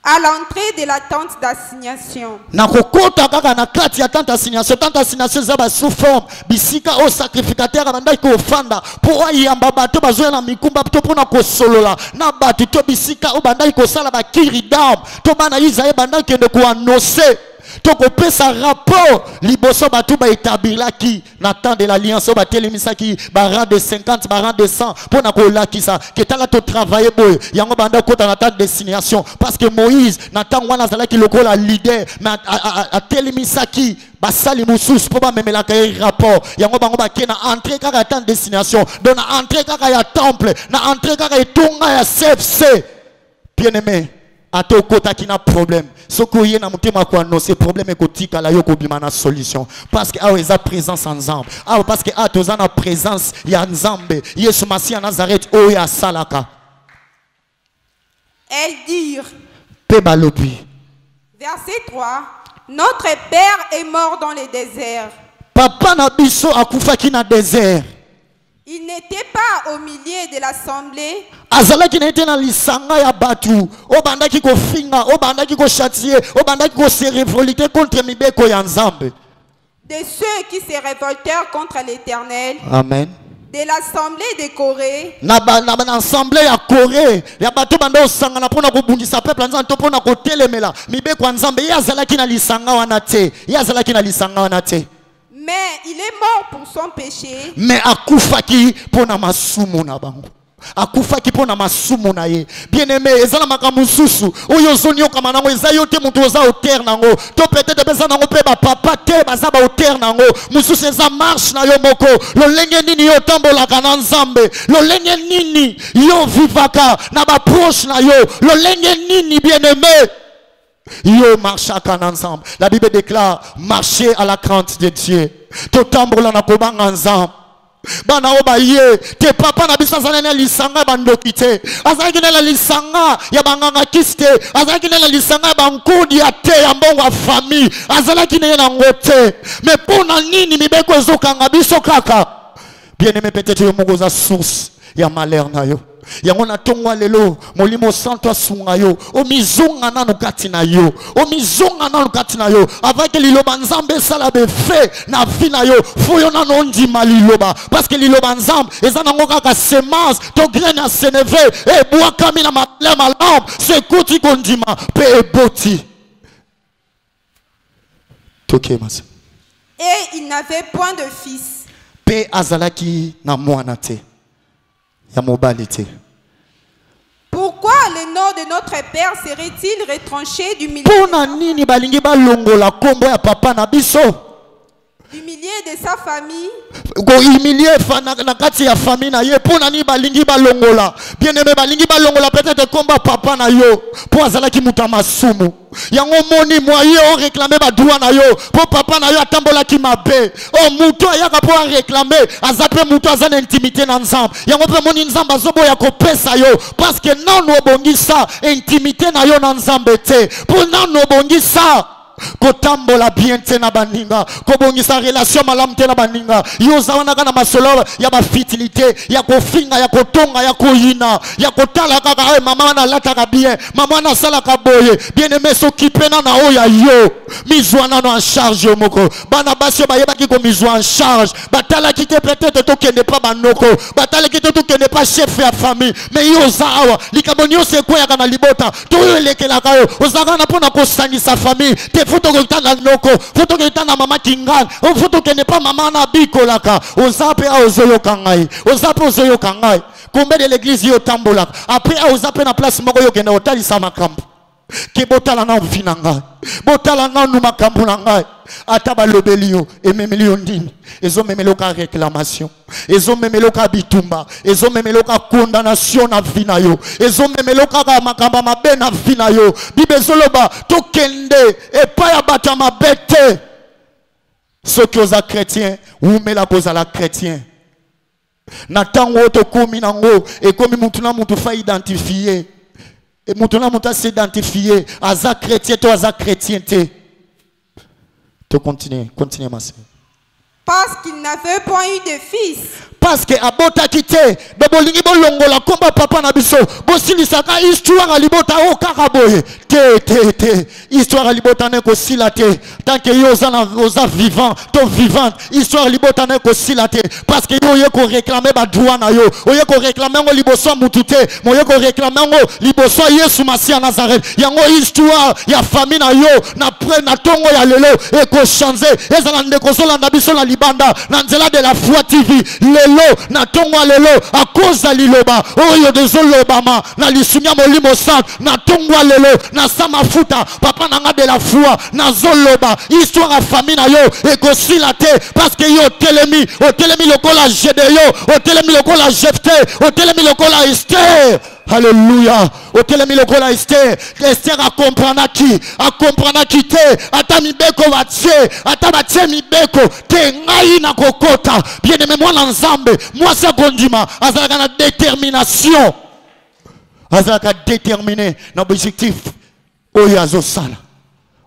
À l'entrée de la tente d'assignation. Na kokota kaka na kati ya tente d'assignation za ba sous forme bisika au sacrificateur abanda ko fanda po ayamba bato bazoya na mikumba to pona ko solola na bato to bisika o banda ko sala ba kiridam to bana Isaïe banda kende ko annoncer. Toko pesa rapport liboso batu ba établir qui n'attend de l'alliance ba telemisa qui ba rang de 50 ba rang de 100 pour na ko la qui ça que tala to travailler boy yango banda ko ta na destination parce que Moïse n'attend wana zala qui lokola leader mais a telemisa qui ba sali musus pour ba memela ka rapport yango bango ba ke na entrer kaka ta destination donc na entrer kaka ya temple na entrer kaka etonga ya CFC bien aimé. Ato kota ki na problème soko ye na mutema ko annoncer problème ekotika la yo ko bima na solution parce que awe za présence ensemble parce que ato za na présence ya nzambe Yesu Masia Nazareth o ya salaka. Elles dirent pe balobi verset 3 notre père est mort dans le désert. Papa na biso akufa ki na désert. Il n'était pas au milieu de l'assemblée. Azalaki na été na lisanga ya batu o bandaki ko finga o bandaki ko châtier o bandaki ko se révolter contre mibeko ya nzambe. De ceux qui se révoltèrent contre l'Éternel. Amen. De l'assemblée de Corée. Na assemblée ya Corée ya batu banda osanga na pona ko bungisa peuple nzambe to pona ko telemela mibeko ya nzambe ya azalaki na lisanga wana te ya azalaki na lisanga wana te. Mais il est mort pour son péché. Mais akufaki pona masumu na bango. Akufaki pona masumu na ye. Bien aimé, ezala makamususu. Oyo zonyo kama nango ezayo te mutu oza auteur nango. To peut-être beza nango pe ba papa te baza ba auteur nango. Mususu eza marche na yo moko. Lo lenge nini yo tambola kana nzambe. Lo lenge nini yo vivaka na ba proche na yo. Lo lenge nini bien aimé. Yo marche ensemble. La Bible déclare marcher à la crainte de Dieu. To tambola na kobanga ensemble. Bana oba ye te papa na biso azana na lisanga bandoki te azaki na lisanga ya banganga kiste azaki na lisanga bankudi ya te ya mbongo ya famille azalaki na na ngote mais pona nini mibeko ezokanga biso kaka bien aimé peut-être yo moko za source ya malheur na yo yango na tongwa lelo molimo santo asunga yo o mizunga na nukati na yo o mizunga na nukati na yo avec liloba nzambe sala be fe na vie na yo foyo na ndima liloba parce que liloba nzambe eza nango kaka semence to graine a seneve e bwaka mina malema lampe se kuti kondima pe eboti toke mas et il n'avait point de fils pe azalaki na mwana te. Pourquoi le nom de notre père serait-il retranché du milieu de sa famille? Bien aimé balingi balongola peut-être combat papa na yo po azalaki mutamasumu yango moni moye o réclamer ba droit na yo po papa na yo atambola ki mabe o muto ayaka po réclamer azape muto azana intimité na nzambe yango pe moni nzambe azoboya ko pesa yo parce que non no bongisa intimité na yo na nzambe te po non no bongisa kotambola bien te na baninga kobongisa relation malamu te na baninga yo zawanaka na masolo ya bafitilité ya kofinga ya kotonga ya koyina ya kotala kaka mama wana lataka bien mama wana salaka boye bien aimé s'occuper na oya yo mizwana no en charge moko bana basi bayebaki ko mizwa en charge batala ki te peut-être to kende pas banoko batala ki te to kende pas chef ya famille mais yo zawa likabonyo se kwa ya kana libota to elekela kayo ozaka na pona ko sangisa famille te foto ko tana noko foto ko tana mama kingan o foto kende pas mama na bikolaka ozape a ozoyo kangai ozape ozoyo kangai combien de l'église yo tambola après a ozape na place moko yo kende otali sa makambo ke botala na vinanga botala na nu makambo na ngai ata balobeli yo ememeli yo ndini ezo memeloka réclamation ezo memeloka bitumba ezo memeloka condamnation na vina yo ezo memeloka ka makamba mabe na vina yo bibezoloba tokende epa ya bata mabete soki oza chrétien umela kozala chrétien na tango tokomi nango ekomi mutu na mutu fa identifier et maintenant, on s'identifier à chrétien, toi, à chrétien. Tu continues, ma soeur. Parce qu'il n'avait point eu de fils. Parce que abota quitté, bolingi bolongola komba papa na biso, bosili saka histoire à libota o karaboye. Te histoire à libota ne ko silate. Tant que yo oza vivant, to vivante, histoire libota ne ko silate parce que yo ko réclamer ba droit na yo. Yo ko réclamer ngo liboso mutute, mo yo ko réclamer ngo liboso Yesu Masia Nazareth. Yango histoire ya famille na yo na pre na tongo ya lelo e ko changer. Ezala ndeko solanda biso na libanda na nzela de la foi TV. Lelo na tongo lelo a cause ya liloba oyo dezolobama na lisunya molimo sant na tongo lelo na sama futa papa nanga de la foi na zoloba histoire ya famille na yo ekosila te parce que yo telemi lokola Gédéon otelemi lokola Jephthé otelemi lokola Esther. Alléluia. Otelemi lokola Esther. Esther a comprendre qui te ata mibeko batie ata batie mibeko te ngai na kokota bien aimé moi na nzambe moi ça kondima azalaka na détermination azalaka déterminé na objectif oyo azosala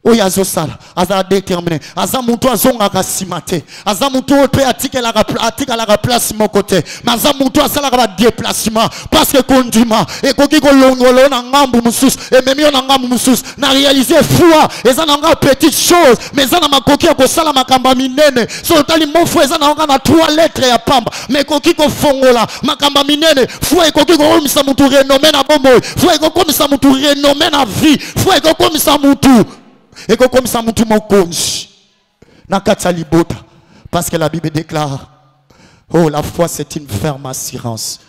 oyo azosala aza déterminé aza mutu azongaka nsima te aza mutu oyo mpe atikalaka place moko te mais aza mutu asalaka badéplacement parce que kondima ekoki kolongola yo na ngambu mosusu ememi yo na ngambu mosusu na réalise foi eza na nga petite chose mais eza na makoki ya kosala makambo ya minene so otali mofo eza na nga na 3 lettres ya pamba mais ekoki kofongola makambo ya minene foi ekoki kokomisa mutu renome na bomoi foi ekokomisa mutu renome na vie foi ekokomisa mutu et comme ça mutu mokonzi na kati libota parce que la Bible déclare oh la foi c'est une ferme assurance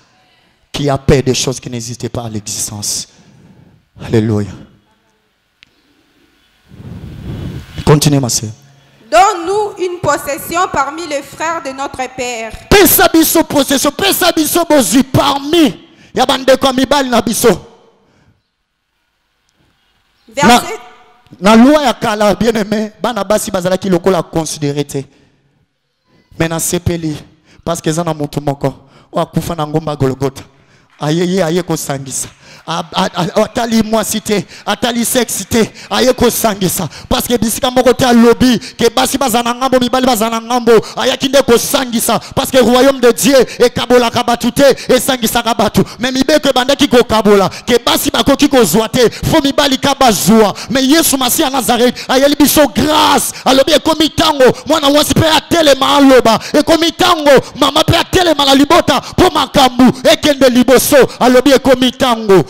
qui appelle des choses qui n'existaient pas à l'existence. Alléluia. Continuez ma sœur. Donne-nous une possession parmi les frères de notre père. Pesa biso possession, pesa biso bozi parmi ya bande ko mibali na biso. Verset na loi ya kala bien aimé bana basi bazala ki lokola considéré te mais na sepeli parce que zana mutu moko o akufa na ngomba Golgotha aye ko sangisa atali mwasite atali sexite aye ko sangisa parce que bisika moko te lobby ke basi bazana ngambo mibali bazana ngambo ayaki nde ko sangisa parce que royaume de Dieu e kabola kabatu te e sangisa kabatu mais mibeko bandaki ko kabola ke basi bakoki ko zoate fo mibali kabazua mais Yesu Masia Nazareth ayeli biso grâce alobi e komitango mwana wasi pe atelema aloba e komitango mama pe atelema la libota po makambu e kende liboso alobi e komitango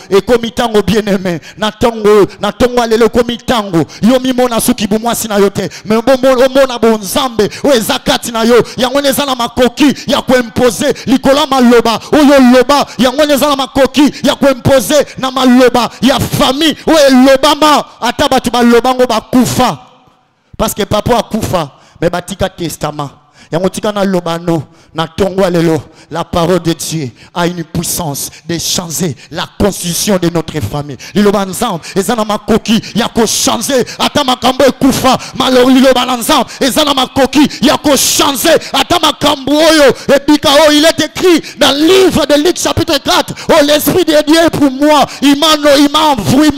bien aimé na tongo alelo komitango yo mimona suki bumwasi na yote mais omona bonzambe o ezakati na yo yango neza na makoki ya koimposer likola maloba oyo loba yango neza na makoki ya koimposer na maloba ya famille o elobama ata batu balobango bakufa parce que papa akufa mais batika testament La parole de Dieu a une puissance de changer la constitution de notre famille. Liloba ensemble, ezana makoki yako changer ata makambo ekufa malheur liloba ensemble, ezana makoki yako changer ata makambo oyo ebika oyo. Il est écrit dans le livre de Luc chapitre 4, oh l'esprit de Dieu est pour moi, il m'a envoyé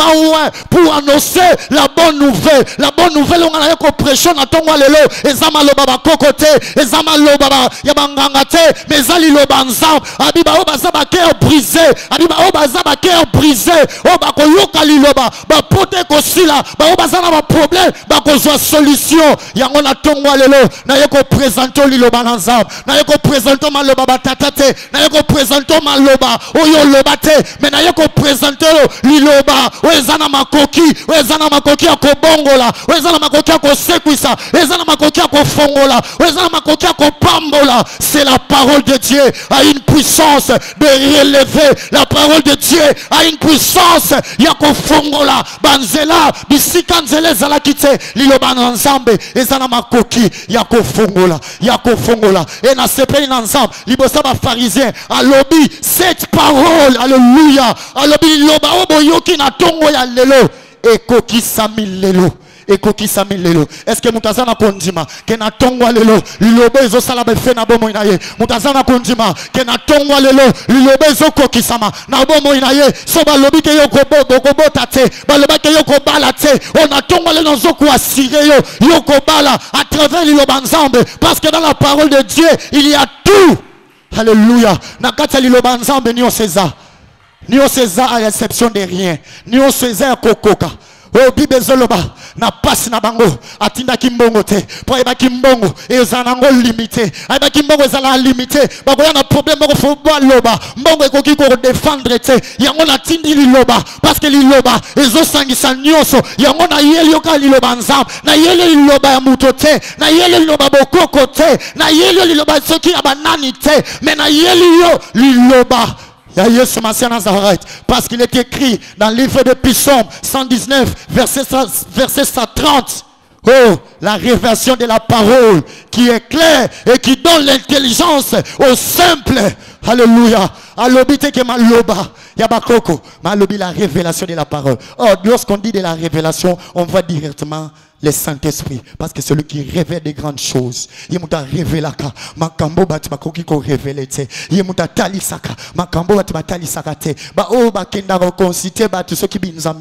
pour annoncer la bonne nouvelle. La bonne nouvelle on a yako prêcher na tongwa lelo ezama loba bakokote ezama loba yabangangate mezali loba ensemble abiba obaza ba cœur brisé abiba obaza ba cœur brisé oba koyoka liloba ba pote kosila ba obaza na ba problème ba kozwa solution yango na tongwa lelo na yeko présenter liloba ensemble na yeko présenter maloba batatate na yeko présenter maloba oyo loba te mais na yeko présenter liloba oezana makoki oezana makoki ya kobongola oezana makoki ya kosekwisa oezana makoki ya kofongola oezana makoki ya kopambola. C'est la parole de Dieu a une puissance de relever. La parole de Dieu a une puissance yako fongola banzela bisika nzele zala kite liloba ensemble ezana makoki yako fongola et na sepeli ensemble libosa ba pharisien alobi cette parole alléluia alobi liloba oboyoki na tongo ya lelo ekoki samilelo. Est-ce que mutazana kondima kena tongwa lelo lilobe zo sala be fe na bomo inaye mutazana kondima kena tongwa lelo lilobe zo kokisama na bomo inaye so ba lobi ke yoko bota te ba loba ke yoko bala te on a tongwa lelo zo ko assurer yoko bala à travers liloba ensemble parce que dans la parole de Dieu il y a tout. Alléluia. Na kata liloba ensemble ni on César à réception de rien ni on César kokoka. Oh bibe zoloba na passe na bango atinda kimbongo te po eba kimbongo ezanango limité eba kimbongo ezala limité bako yana problème bako fo loba mbongo ekoki ko défendre te yango na tindi liloba parce que liloba ezo sangisa nyoso yango na yeli yoka liloba ensemble na yeli liloba ya muto te na yeli liloba bokoko te na yeli liloba soki ya banani te mais na yeli yo liloba parce qu'il est écrit dans le livre de Psaume 119 verset 130. Oh, la révélation de la parole qui est claire et qui donne l'intelligence au simple. Alléluia. Alobite que maloba. Yabakoko. Malobi la révélation de la parole. Or, lorsqu'on dit de la révélation, on voit directement le Saint-Esprit, parce que celui qui révèle des grandes choses, il m'a révélé ka makambo bat makoki ko révélé te, il m'a tali saka makambo bat tali saka te, ba o ba kenda ko citer ba tout ce qui binza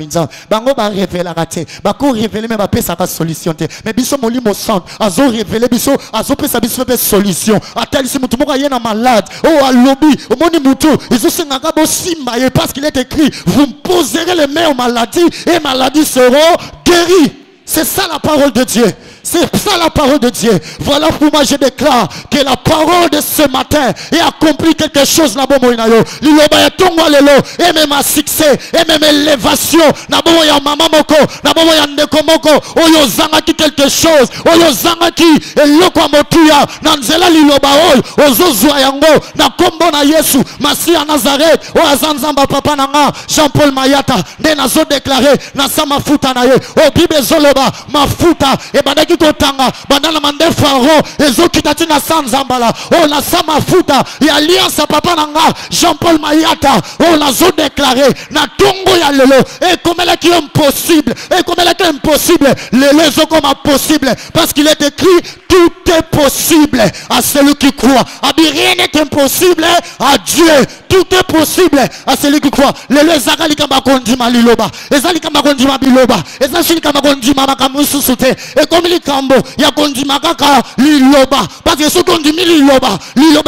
ba ngo ba révéler te, ba ko révéler mais ba pesa ka solution te, mais biso molimo sant azo révéler biso azo pesa biso pe solution, atali si mutu moko yena malade, oh alobi o moni mutu, izo sengaka bo simba parce qu'il est écrit, vous me poserez les mains aux maladies et maladies seront guéries. C'est ça la parole de Dieu. C'est ça la parole de Dieu. Voilà pour moi je déclare que la parole de ce matin a accompli quelque chose na bomo inayo. Liloba ya tongwa lelo et même un succès et même élévation na bomo ya mama moko na bomo ya ndeko moko oyo zanga ki quelque chose oyo zanga ki eloko motuya na nzela liloba oyo ozozwa yango na kombo na Yesu Masia Nazareth o azanzamba papa nanga Jean-Paul Mayata nde nazo déclarer na sa mafuta na ye o bibe zoloba mafuta e bandaki totanga bandana mande faro ezokitati na sanzambala o na sa mafuta ya alliance papa nanga Jean-Paul Mayata o nazo déclarer na tongo ya lelo et comme elle est impossible et comme elle est impossible lelo ezokoma possible parce qu'il est écrit tout est possible à celui qui croit. Rien n'est impossible à Dieu. Tout est possible à celui qui croit. Lelo ezakali kamba kondima liloba ezali kamba kondima biloba ezali kamba kondima makamusu sute et comme likambo ya kondima kaka liloba parce que ce kondimi liloba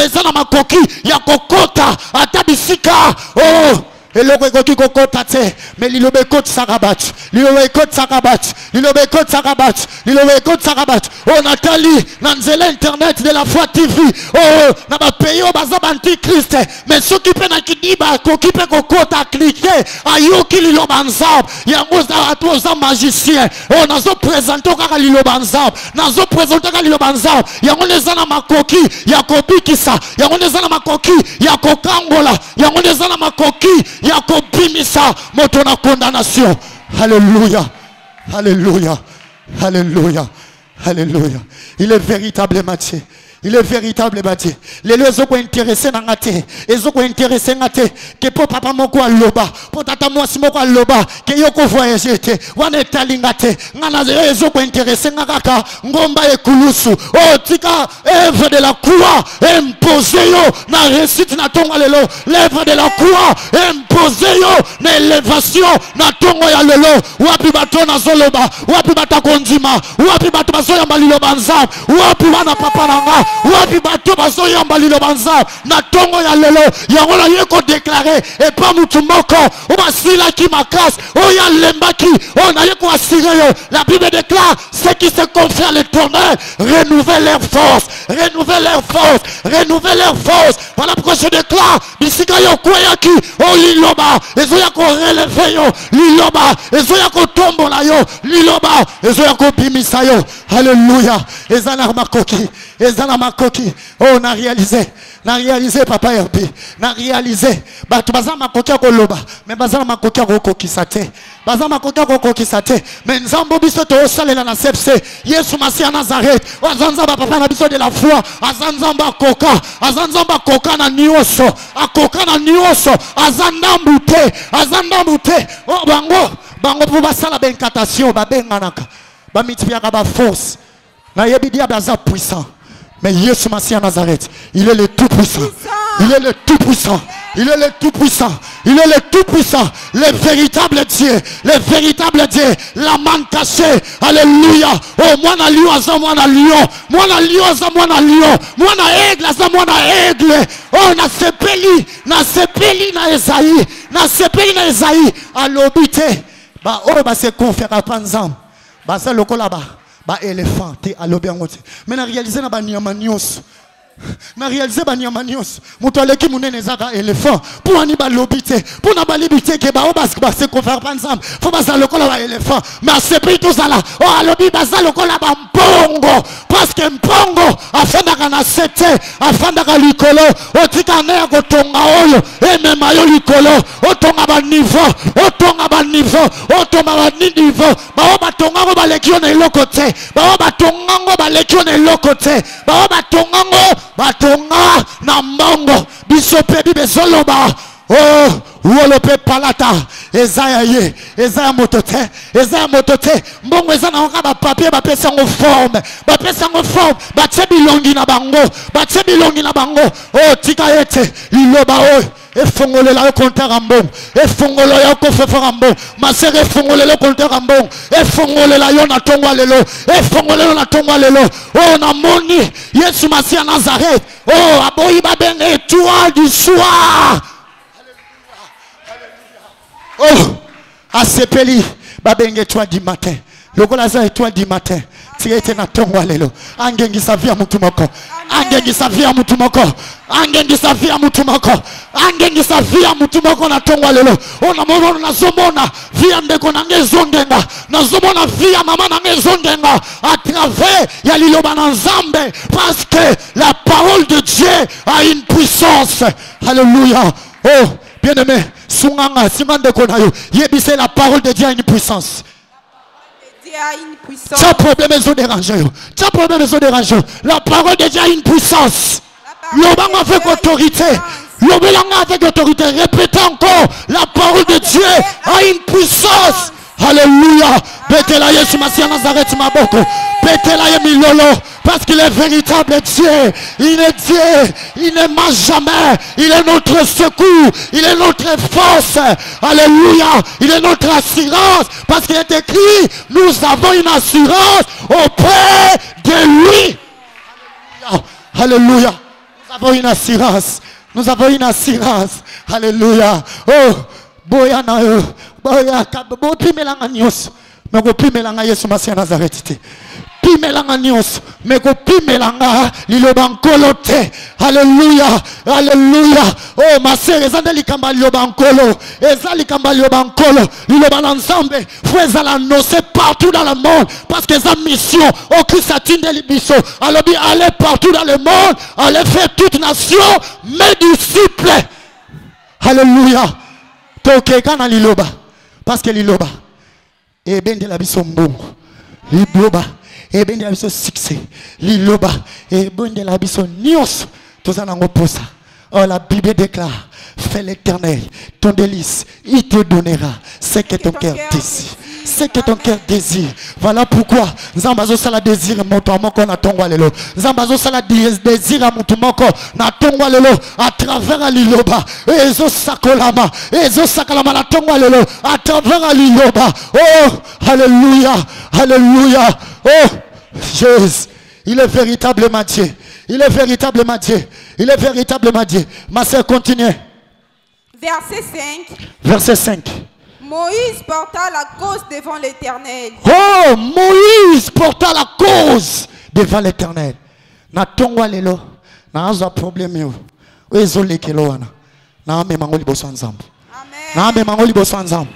ezana makoki ya kokota atabisika oh eloko ekoki kokota te mais liloba ekoti sakabat liloba ekoti sakabat liloba ekoti sakabat liloba ekoti sakabat oh Nathalie na nzela internet de la foi TV oh na ba pays o baza antichrist mais ceux qui pe na kidiba koki pe kokota cliquer ayoki liloba nzab yango za atoza magicien oh nazo présenter kaka liloba nzab nazo présenter kaka liloba nzab yango nezana makoki ya kobikisa yango nezana makoki ya kokangola yango nezana makoki yako bimisa moto na condamnation. Alléluia. Alléluia. Alléluia. Alléluia. Il est véritablement Dieu. Il est véritable bâti. Les lieux sont intéressés dans la terre. Ils sont intéressés dans la terre. Que pour papa moko à loba, pour tata moi si moko à loba, que yoko voyager te, wane talingate, ngana ils sont intéressés dans la kaka, ngomba e kulusu. Oh tika, œuvre de la croix, imposé yo, na récite na tonga lelo, l'œuvre de la croix, imposé yo, na élévation, na tonga ya lelo, wapi bato na zoloba, wapi bata kondima, wapi bato baso ya malilo banzam, wapi wana papa nanga. Wapi bato baso yamba lilo banza na tongo ya lelo yango na yeko déclarer et pas mutu moko o basila ki makas o ya lembaki o na yeko assurer yo. La Bible déclare ceux qui se confient à l'Éternel renouvellent leur force, renouvellent leur force, renouvellent leur force. Voilà pourquoi je déclare bisika yo kweyaki o liloba ezo ya ko relever yo liloba ezo ya ko tombola yo liloba ezo ya ko bimisa yo. Alléluia. Ezana makoki ezana makoki. Oh, on a réalisé papa Herbi, on a réalisé bato baza makoki ya koloba mais baza makoki ya kokokisa te, baza makoki ya kokokisa te mais nzambo biso to osalela na sepse Yesu Masia Nazareth wazanza ba papa na biso de la foi azanzamba koka azanzamba koka na nioso akoka na nioso azandambu te oh bango pour basala benkatation ba benganaka ba mitfiaka ba force na yebi diable aza puissant. Mais Yesu Masia Nazareth, il est le tout-puissant. Il est le tout-puissant. Il est le tout-puissant. Il est le tout-puissant. Le véritable Dieu. Le véritable Dieu. La main cachée. Alléluia. Oh, moi na lion, aza moi na lion. Moi na lion, aza moi na lion. Moi na aigle, aza moi na aigle. Oh, na sepeli na Esaïe. Na sepeli na Esaïe. Alobite. Ba oh, ba se confère à Panzam. Ba sa loko là-bas. Ba éléphant te alobi angote mais na réaliser na ba nyama nyos na réaliser ba nyama nyos muto aleki munene zaka éléphant pour ani ba lobité pour na ba libité ke ba o ba se confère pas ensemble faut ba za lokola ba éléphant mais c'est pris tout ça là oh alobi ba za lokola ba mpongo parce que mpongo afanda kana sete afanda ka likolo otika na ko tonga oyo e mema yo likolo otonga ba niveau otonga ba niveau otonga ba niveau ba o ba tonga ko ba lekio na lokote ba o ba tonga ko ba lekio na lokote ba o ba tonga batonga na mbongo bisope bibezoloba oh wolope palata ezaya motote mbongo eza na ba papier ba pesa ngo forme batie bilongi na bango oh tika ete liloba oh efongolela yo konta rambon efongolo yo kofefa rambon masere efongolela konta rambon efongolela yo na tongwa lelo efongolela na tongwa lelo oh na moni Yesu Masia Nazareth oh aboyi babenge étoile du soir. Oh asepeli babenge étoile du matin lokola za étoile du matin tiete na tongwa lelo angengisa via mutu moko angengisa via mutu moko na tongwa lelo ona mono nazomona via ndeko nange zongenga nazomona via mama nange zongenga à travers ya liloba na nzambe parce que la parole de Dieu a une puissance. Alléluia. Oh bien-aimé sunganga simande konayo yebise la parole de Dieu a une puissance. Tu as problème de déranger. La parole de Dieu a une puissance. L'obanga avec autorité. L'obanga avec autorité. Répétez encore. La parole de Dieu a une puissance. Alléluia. Betela Yesu Masia Nazareth maboko. Betela Yemilolo. Parce qu'il est véritable Dieu. Il est Dieu. Il ne ment jamais. Il est notre secours. Il est notre force. Alléluia. Il est notre assurance. Parce qu'il est écrit, nous avons une assurance auprès de lui. Alléluia. Nous avons une assurance. Nous avons une assurance. Alléluia. Oh, boyana yo. Boya kabo pimelanga nyos. Mais go pimelanga Yesu Masia Nazareth. Pimelanga nyos. Mais go pimelanga liloba nkolo te. Alléluia. Alléluia. Oh ma sœur, ezande likamba liloba nkolo. Ezali likamba liloba nkolo. Liloba l'ensemble. Faut ezala annoncer partout dans le monde parce que sa mission au Christ a tinde libiso. Alors bien allez partout dans le monde, allez faire toute nation mes disciples. Alléluia. Toke kana liloba parce que liloba et ben de la biso mbongo. Liloba et ben de succès liloba et bon de la biso nios tout ça nango posa. Oh, la Bible déclare, fais l'Éternel ton délice, il te donnera ce que ton cœur désire. Ce que ton cœur désire. Voilà pourquoi Zambazo sala désir moto moko na tongwa lelo. Zambazo sala désir moto moko na tongwa lelo à travers liloba. Ezo sakolama, ezo sakalama na tongwa lelo à travers liloba. Oh, alléluia, alléluia. Oh, Jésus, il est véritablement Dieu. Il est véritablement Dieu. Il est véritablement Dieu. Ma sœur, continue. Verset 5. Verset 5. Moïse porta la cause devant l'Éternel. Oh, Moïse porta la cause devant l'Éternel. Na tongwa lelo, na azo problème yo. Ezole kelo wana. Na me mangoli boso nzambe. Amen. Na me mangoli boso nzambe.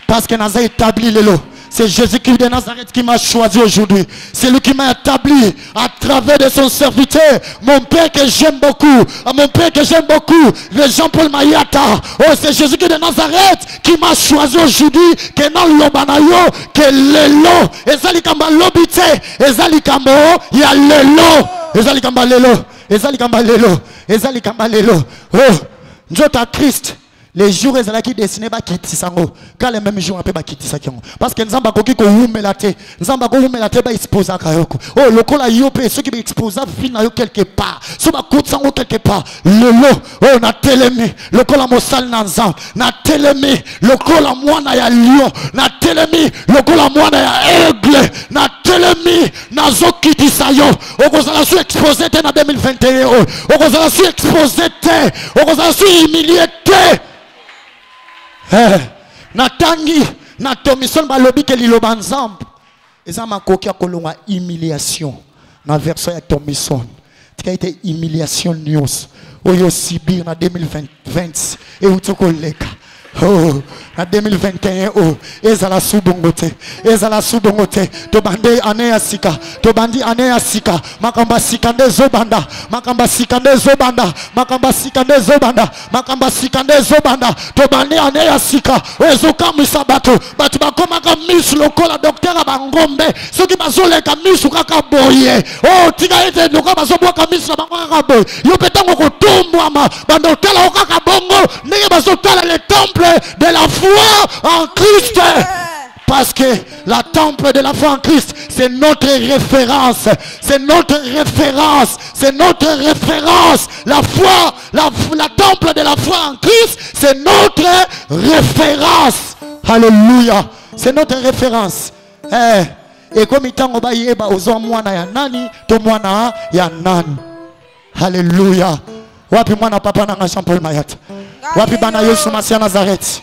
Parce que naza établi lelo. C'est Jésus-Christ de Nazareth qui m'a choisi aujourd'hui. C'est lui qui m'a établi à travers de son serviteur. Mon père que j'aime beaucoup. Mon père que j'aime beaucoup. Le Jean-Paul Mayata. Oh, c'est Jésus-Christ de Nazareth qui m'a choisi aujourd'hui. Que dans l'obanayo, que lelo. Ezali kamba lobite. Ezali kambo. Ya lelo. Ezali kamba lelo. Ezali kamba lelo. Ezali kamba lelo. Oh, Njota Christ. Les jours ils allaient qui dessiner ba kiti sango quand les mêmes jours on peut ba kiti sakion parce que nzamba koki ko humelate nzamba ko humelate ba exposa kayoko oh lokola yope ceux qui ba exposa fina yo quelque part so ba kout sango quelque part lelo oh na telemi lokola mosal na nzamba na telemi lokola mwana ya lion na telemi lokola mwana ya aigle na telemi na zo kiti sayo okozala su exposé te na 2021 okozala su exposé te okozala su humilié te. Natangi na tomison balobi ke liloba nzambe eza makoki akolonga humiliation na version ya tomison tika ite humiliation news oyo sibir na 2020 et utoko leka oh na 2021 oh ezala subongote to bande ane ya sika to bandi ane ya sika makamba sikande zobanda makamba sikande zobanda makamba sikande zobanda makamba sikande zobanda to bandi ane ya sika ezoka misabato batu bakoma ka mis lokola docteur bangombe soki bazoleka misu kaka boye oh tika ete lokola bazobwaka misu na bango kaka boye yo petango kotombwa ma bando tala kaka bongo ndenge bazotala le temple de la foi en Christ. Parce que la temple de la foi en Christ, c'est notre référence. C'est notre référence. C'est notre référence. La foi, la temple de la foi en Christ, c'est notre référence. Alléluia. C'est notre référence. Et comme il t'a envoyé, ozo mwana ya nani, to mwana ya nani. Alléluia. Wapi mwana papa na Jean-Paul Mayata. Wapi bana Yesu Masia Nazareth.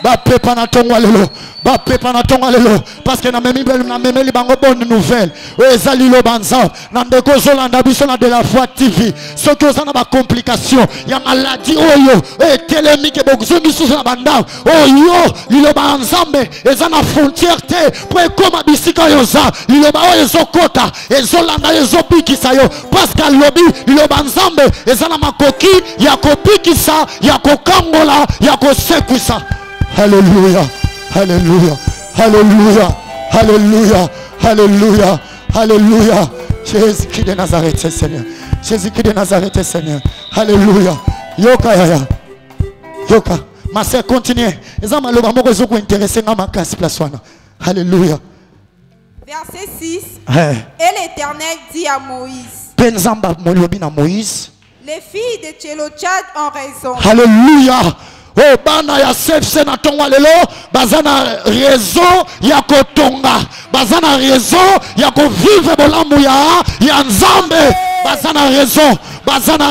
Ba pepa na tongwa lelo. Ba pepa na tongwa lelo. Parce que na memeli bango bonne nouvelle. Ezali lo banza. Na ndeko zolanda biso na de la foi TV. Ce que ça na ba complication. Ya maladie oyo. E telemi ke bokuzungi susu na banda. Oyo lilo banzambe. Eza na frontière te. Pre koma bisika yoza. Lilo ba oyo ezokota. Ezolanda ezopikisa yo. Parce que lobi lilo banzambe. Eza na makoki ya kopikisa. Ya kokangola. Ya kosekwisa. Alléluia, alléluia, alléluia, alléluia, alléluia, alléluia. Jésus-Christ de Nazareth, Seigneur. Jésus-Christ de Nazareth, Seigneur. Alléluia. Yoka yaya. Yoka. Ma sœur, continue. Alléluia. Verset 6. Et l'Éternel dit à Moïse. Les filles de Tchélochad ont raison. Alléluia. Oh bana ya sefse na tonga lelo bazana raison ya kotonga bazana raison ya ko vivre bolamu ya nzambe bazana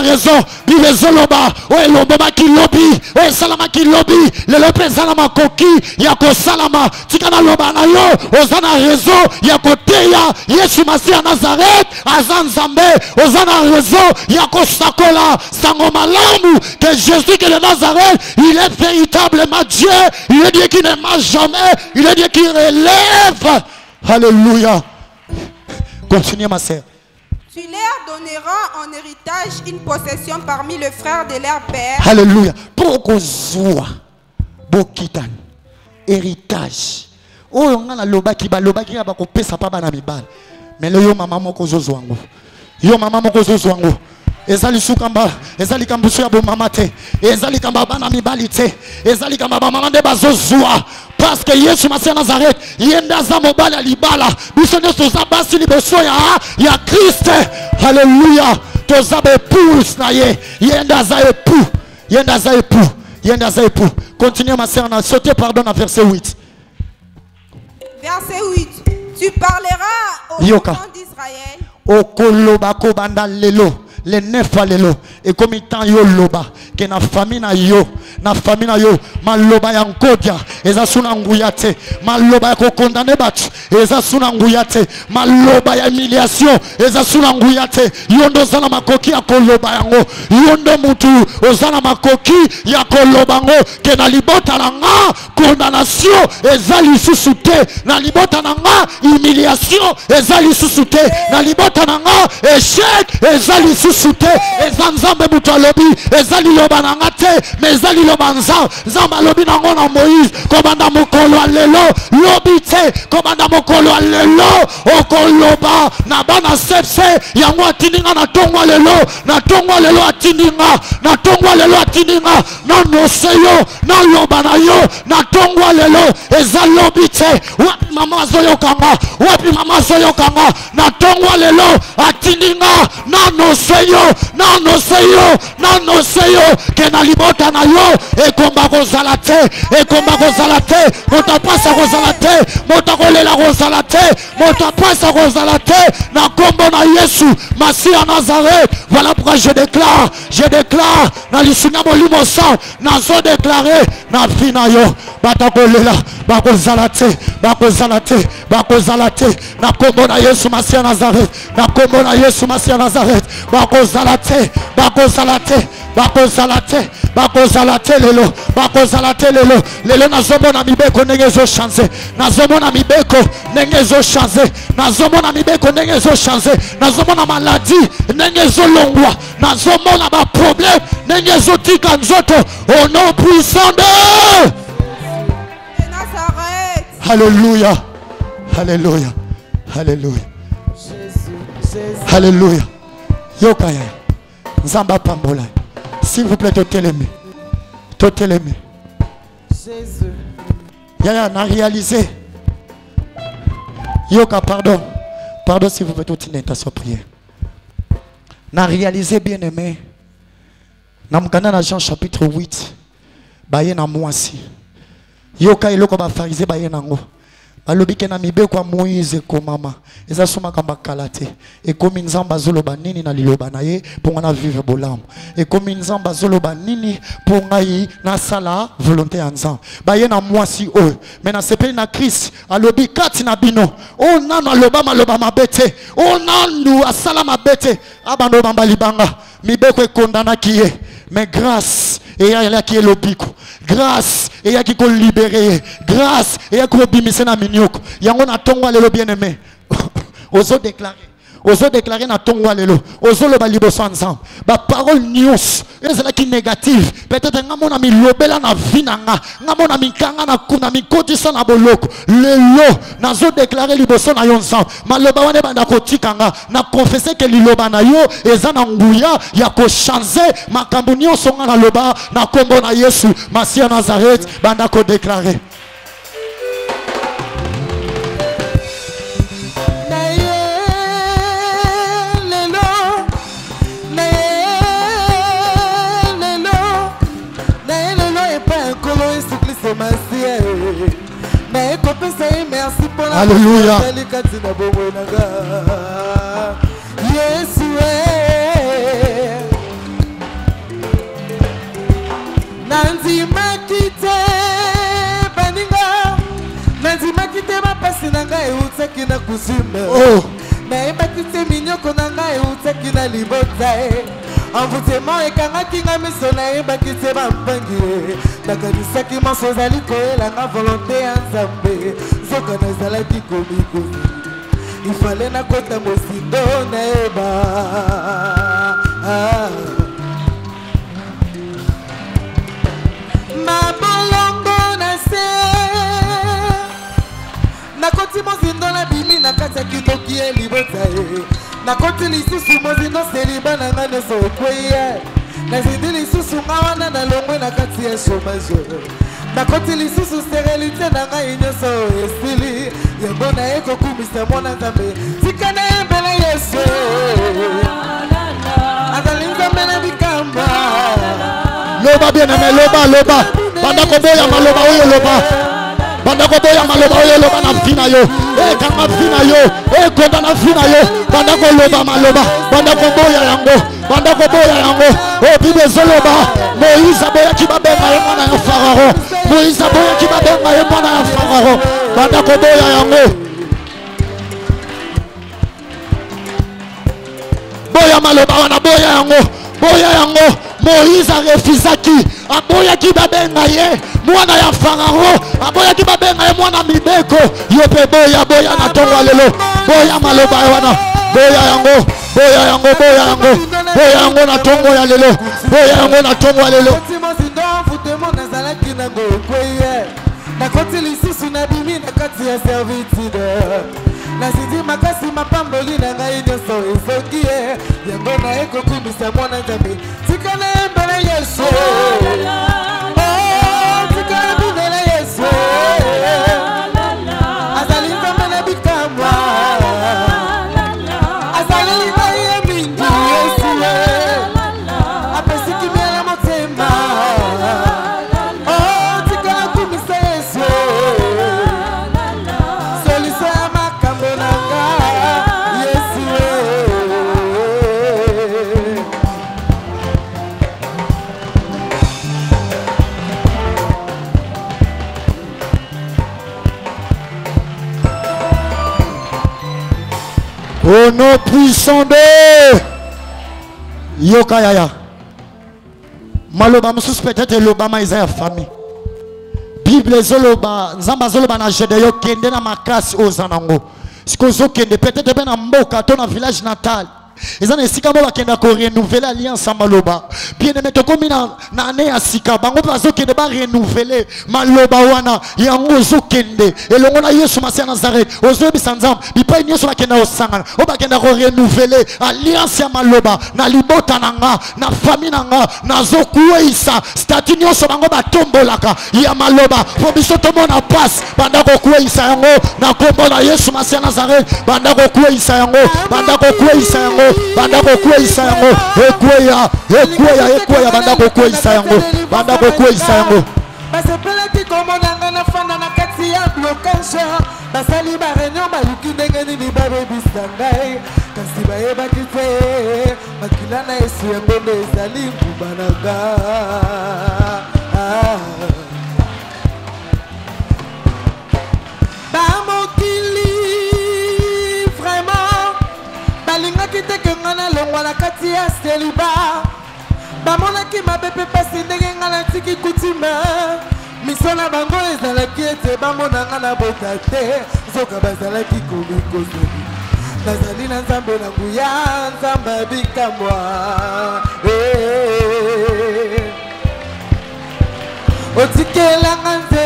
raison bible zoloba o eloba ki lobi o salama ki lobi lelo pesa na makoki ya ko salama tikana loba na yo ozana raison ya koteya Yesu Masia Nazareth azan nzambe ozana raison ya ko sakola sango malamu que Jésus de Nazareth il est véritablement Dieu, il est Dieu qui ne marche jamais, il est Dieu qui relève. Alléluia. Continuez ma sœur. Tu leur donneras en héritage une possession parmi les frères de leur père. Alléluia. Pourquoi zoua bokitan héritage oyo nga nalobaki balobaki nga bakopesa pa bana mibali mais le yo mama moko ozozwango yo mama moko ozozwango ezali sukamba ezali kambusu ya bomama te ezali kamba bana mibali te ezali kamba bamama nde bazozwa parce que Yesu Masiya Nazareth yenda za mobali alibala biso nyonso za basi liboso ya Christ. Haleluya. Toza épouse na ye yenda za époux yenda za époux yenda za époux. Continuez ma sœur, on a sauté pardon à verset 8. Verset 8. Tu parleras aux enfants d'Israël. Okoloba kobanda lelo les neuf lelo et comme étant yo loba que na famille na yo maloba ya nkodia eza suna nguyate maloba ya kokondane batu eza suna nguyate maloba ya humiliation eza suna nguyate yondo zana makoki ya koloba yango yondo mutu ozana makoki ya koloba ngo ke na libota na nga condamnation eza lisusu te na libota na nga humiliation eza lisusu te na libota na nga échec eza lisusu te eza nzambe mutu alobi eza liloba na nga te mais eza liloba nzambe alobi nango na Moïse kobanda mokolo ya lelo lobi te kobanda mokolo ya lelo okoloba na bana sepse yango atindinga na tongwa lelo atindinga na tongwa lelo atindinga na noseyo na loba na yo na tongwa lelo eza lobi te wapi mama azoyokanga wapi mama azoyokanga na tongwa lelo atindinga na noseyo na noseyo ke na libota na yo ekomba kozala te motapasa kozala te motakolela kozala te motapasa kozala te na kombo na Yesu Masiya Nazareth. Voilà pourquoi je déclare na lisunga molimo sang nazo déclarer na vie na yo batakolela bakozala te na kombo na Yesu Masiya Nazareth na kombo na Yesu Masiya Nazareth bakozala te lelo nazomona mibeko ndenge ezochange nazomona mibeko ndenge ezochange nazomona maladie ndenge ezolongwa nazomona baproblème ndenge ezotika nzoto au nom puissant de Nazareth. Alléluia. Yokaya Nzamba Pambola. S'il vous plaît, totelemi. Jésus. Yaya, n'a réalisé. Yoka, pardon s'il vous plaît, toute une intention prière. N'a réalisé, bien aimé. Namkana na Jean chapitre 8. Baye na mwasi. Yoka iloko ba farisé baye nango. Balobike na mibe kwa Moïse ko mama eza soma kamba kalate e komi nzamba zoloba nini na liloba na ye pour na vivre bolam e komi nzamba zoloba nini pour ngai na sala volonté ya nzamba baye na mwasi o mais na sepeli na Christ alobi kati na bino o nano aloba maloba mabete o nandu asala mabete abando bamba libanga mibe ko kondana kiye mais grâce et ya qui est l'obiko grâce et ya qui ko libérer grâce et ya ko bimise na minyoko yango na tongwa lelo bien aimé ozo déclarer na tongwa lelo ozo lo ba liboso ensemble ba parole news ezala ki négative peut-être ngamona mi lobela na vina ngamona mi kanga na kuna mi kodisa na boloko lelo nazo déclarer liboso na yo ensemble maloba wane banda kotikanga na confesser que liloba na yo ezana nguya ya ko changer makambo nyonso nga na loba na kombo na Yesu Masiya Nazareth banda ko déclarer. Alléluia. Envoûtement et kangaki nga misona e bakite bampangi nakanisaki maso zali koela nga volonté ya Nzambe zoka nazalaki komikomi ifale nakota mosindo naeba mabolongo na se nakoti mozindo na bimi na kati ya kitoki elibota ye nakoti lisusu mozindo seliba na nga nyonso ekweye nazindi lisusu nga wana na longwe na kati ya chômage nakoti lisusu sterilité na ngai nyonso esili yango naye kokumisa mwana nzambe tika na ye mbele Yesu azali nzambe na bikamba loba bien aimé loba banda koboya maloba oyo loba banda koboya maloba oyo loba na fina yo kanga fina yo konda na fina yo banda koloba maloba banda koboya yango bibe zoloba Moïse aboya kibabenga ye mwana ya Farao Moïse aboya kibabenga ye mwana ya Farao banda koboya yango boya maloba wana boya yango Moïse a refusé qui aboya kibabenga ye mwana ya Farao aboya kibabenga ye mwana mibeko yope boya na tongo lelo boya maloba wana boya yango na tongo ya lelo boya yango na tongo ya lelo nakoti lisusu na bimi na kati ya servitude nasindi makasi mapamboli na ngai nyonso ezoki ye yango naye kokumisa mwana nzambe tika na ye mbele Yesu tika na mbele Yesu azali nzambe na bikamba azali na ye mingi Yesu apesi kimia ya motema tika na kumisa Yesu solution ya makambo na nga Yesu au nom puissant de Yokayaya maloba mosusu peut-être lobama eza ya famille Bible zoloba nzamba zoloba na Gédéon kende na makasi ozanango sikozo kende peut-être ben na mboka to na village natal ezana esika mo bakenda ko renouveler alliance maloba bien aimé tokomi na année ya sika bango bazo kende ba renouveler maloba wana yango zo kende elongo na Yesu Masia Nazareth ozo bisanzam bipai nyoso bakenda osangana o bakenda ko renouveler alliance ya maloba na libota nanga na famille nanga nazo kuisa statut nyoso bango batombolaka ya maloba po biso tomona passe banda ko kuisa yango na kombo na Yesu Masia Nazareth banda ko kuisa yango banda ko kuisa yango banda kokwisa yango ekweya banda kokwisa yango basepelaki komonanga na fanda na kati ya blocage basali bareunion baluki ndenge nini babebisa ngai kasi bayebaki te makila na Yesu yango nde ezali nguba na nga bamokili vraiment balingaki te ke nga na longwa na kati ya seliba bamonaki mabe mpe pasi ndenge nga na tiki kutima miso na bango ezalaki ete bamona nga na bota te zoka bazalaki komikozeli nazali na nzambe na nguya nzambe abikamwa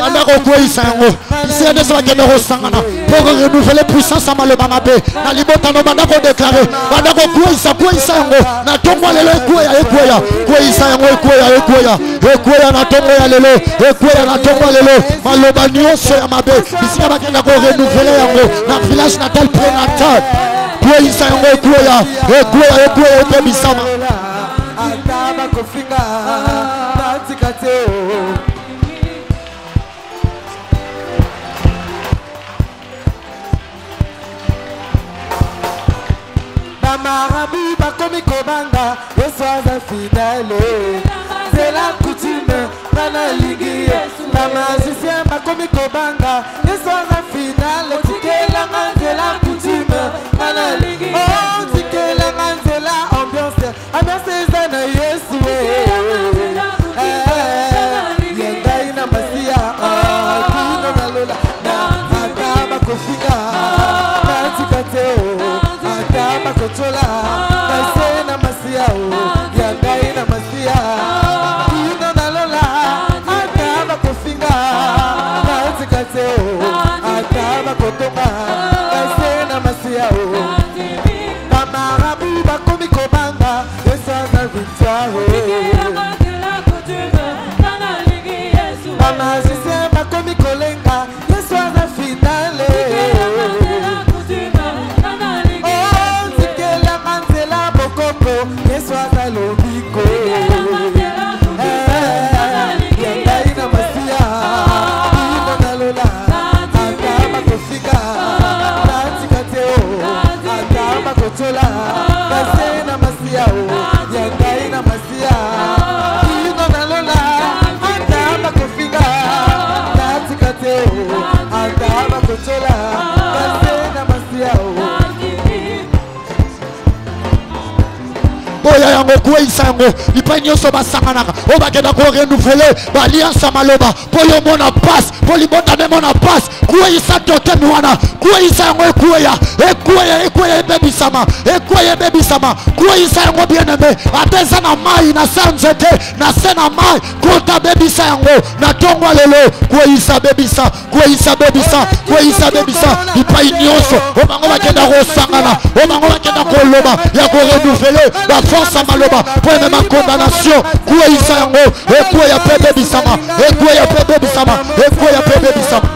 banda kokweyisa yango isi ya deso bakende kosangana mpo renouveler puissance ya maloba mabe na libotano banda kodeklare banda kokweyisa yango na ntongo ya lelo kweyisa yango ekweya na ntongo ya lelo na ntongo ya lelo maloba nyonso ya mabe bisika bakenda korenouveler yango na village natal prénatal kweyisa yango ekweya ekebisama marabu bakomi kobanga Yesu aza finale c'est la coutume bana ligi na magicien bakomi kobanga Yesu aza finale tikelanga c'est la coutume bana ligi oh tikelanga c'est la ambiance eza na Yesu yengai na masia kino na lola na akaba kofika na tikateo kotola kase na masia ya ngai na masia ino na lola akaba kofinga na tikateo akaba kotonga kotola kasena masiao boya yango kueisa yango lipai nyonso basanganaka oyo bakenda korenouveler balianse ya maloba mpo yo mona pase mpo libota me mona pase kueisa totemi wana kueisa yango ekweya ebebisama kueisa yango bien-aime ata eza na mai na se ya nzete na se na mai kota bebisa yango na ntongo ya lelo kueisa bebisa lipai nyonso oyo bango bakenda kosangana oyo bango bakenda koloba ya korenouveler force à maloba pour même ma condamnation quoi il s'en et quoi il y a pébé bisama et quoi il y a pébé bisama et quoi il y a pébé bisama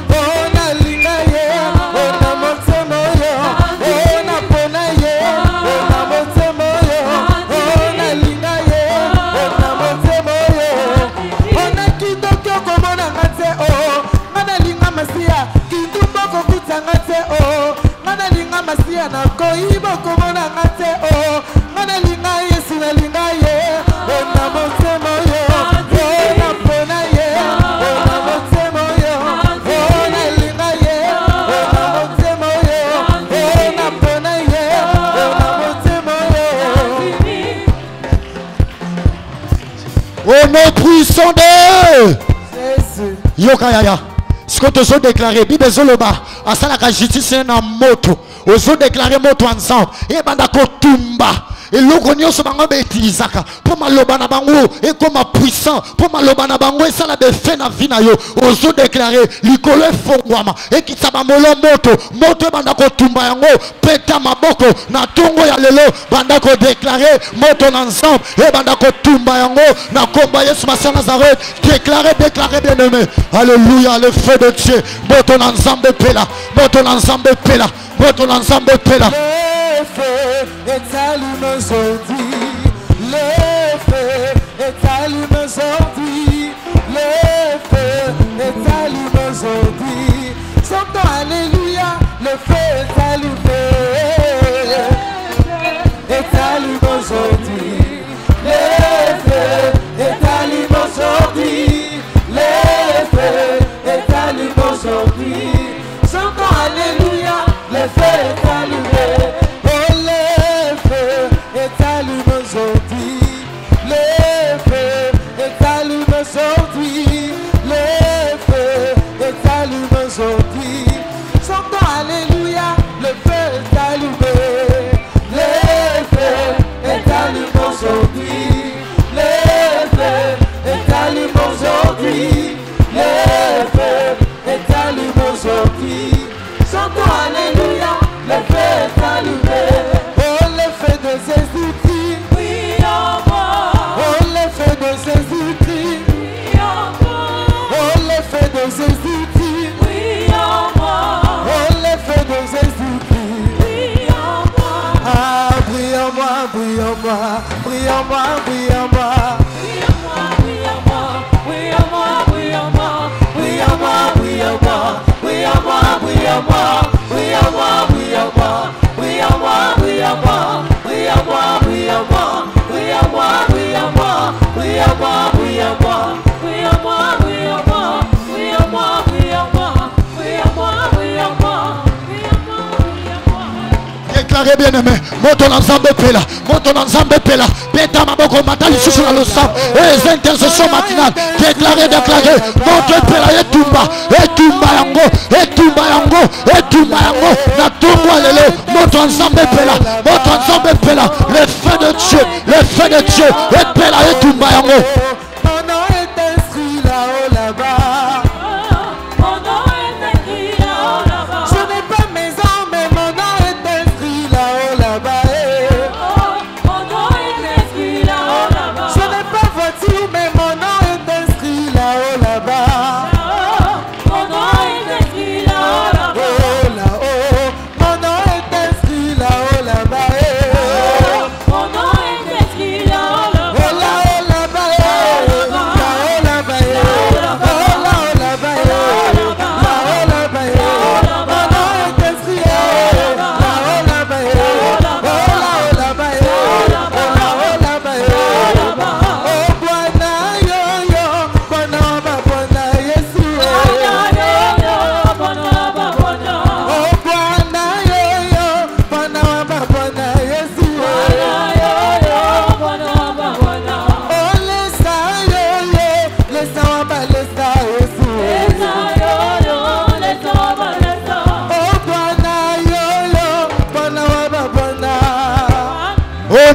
au nom puissant de Yokayaya. Ce que tu as déclaré, Bible Zoloba, à ça la justice est un moto. Aux autres déclaré moto ensemble. Et bandako tumba. Et l'ogonio se bango utilisaka. Pour maloba na bango et comme puissant. Pour maloba na bango et ça la fait na vie na yo. Aux autres déclaré likolo fongwama. Et qui sabamolo moto. Moto bandako tumba yango. Peta maboko. Na tongo ya lelo. Bandako déclaré moto ensemble. Et bandako tumba yango. Na komba Yesu Masiya Nazareth. Déclaré bien aimé. Alléluia. Le feu de Dieu. Moto ensemble pela. Moto ensemble pela. Moto ensemble pela. Le feu est allumé aujourd'hui. Le feu est allumé aujourd'hui. Le feu est allumé aujourd'hui. Chantons alléluia. Le feu est allumé. Est allumé aujourd'hui. Le feu est allumé aujourd'hui. Le feu est allumé aujourd'hui. Chantons alléluia. Le feu est allumé. Oh, le feu est allumé aujourd'hui. Le feu est allumé aujourd'hui. Le feu est allumé aujourd'hui. Chantons alléluia. Le feu est allumé. Le feu est allumé aujourd'hui. Le feu est allumé aujourd'hui. Le feu est allumé aujourd'hui. Chantons alléluia, le feu est allumé. Oh, le feu de Jésus-Christ, oui, en moi. Oh, le feu de Jésus-Christ, oui, en moi. Oh, le feu de Jésus-Christ, oui, en moi. Oh, le feu de Jésus-Christ, oui, en moi. Ah, brille en moi, brille en moi, brille en moi, brille en moi. Brille en moi, brille en moi, brille en moi, brille en moi, brille en moi, brille en moi, brille en moi. Oui à moi, oui à moi, oui à moi, oui à moi, oui à moi, oui à moi, oui à moi, oui à moi, oui à moi, oui à moi, oui à moi, oui à moi, oui à moi, oui à moi, oui à moi, oui à moi, oui à moi. Déclaré bien aimé, moto ensemble pela, moto ensemble pela, peta maboko matali susu na lo sang, les intercessions matinales, déclaré, moto pela et tumba yango, na tumba lelo, moto ensemble pela, le feu de Dieu, et pela et tumba yango. Mon nom est inscrit là-haut là-bas. Mon nom est inscrit là-haut là-bas. Je n'ai pas maison, mais mon nom est inscrit là-haut là-bas. Mon nom est inscrit là-haut là-bas. Je n'ai pas voiture, mais mon nom est inscrit là-haut là-bas. Mon nom est inscrit là-haut là-bas. Oh là-haut, mon nom est inscrit là-haut là-bas. Mon nom est inscrit là-haut là-bas. Oh là-haut là-bas.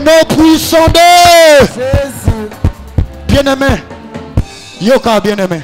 nom puissant de Jésus. bien-aimé. Yoka bien-aimé.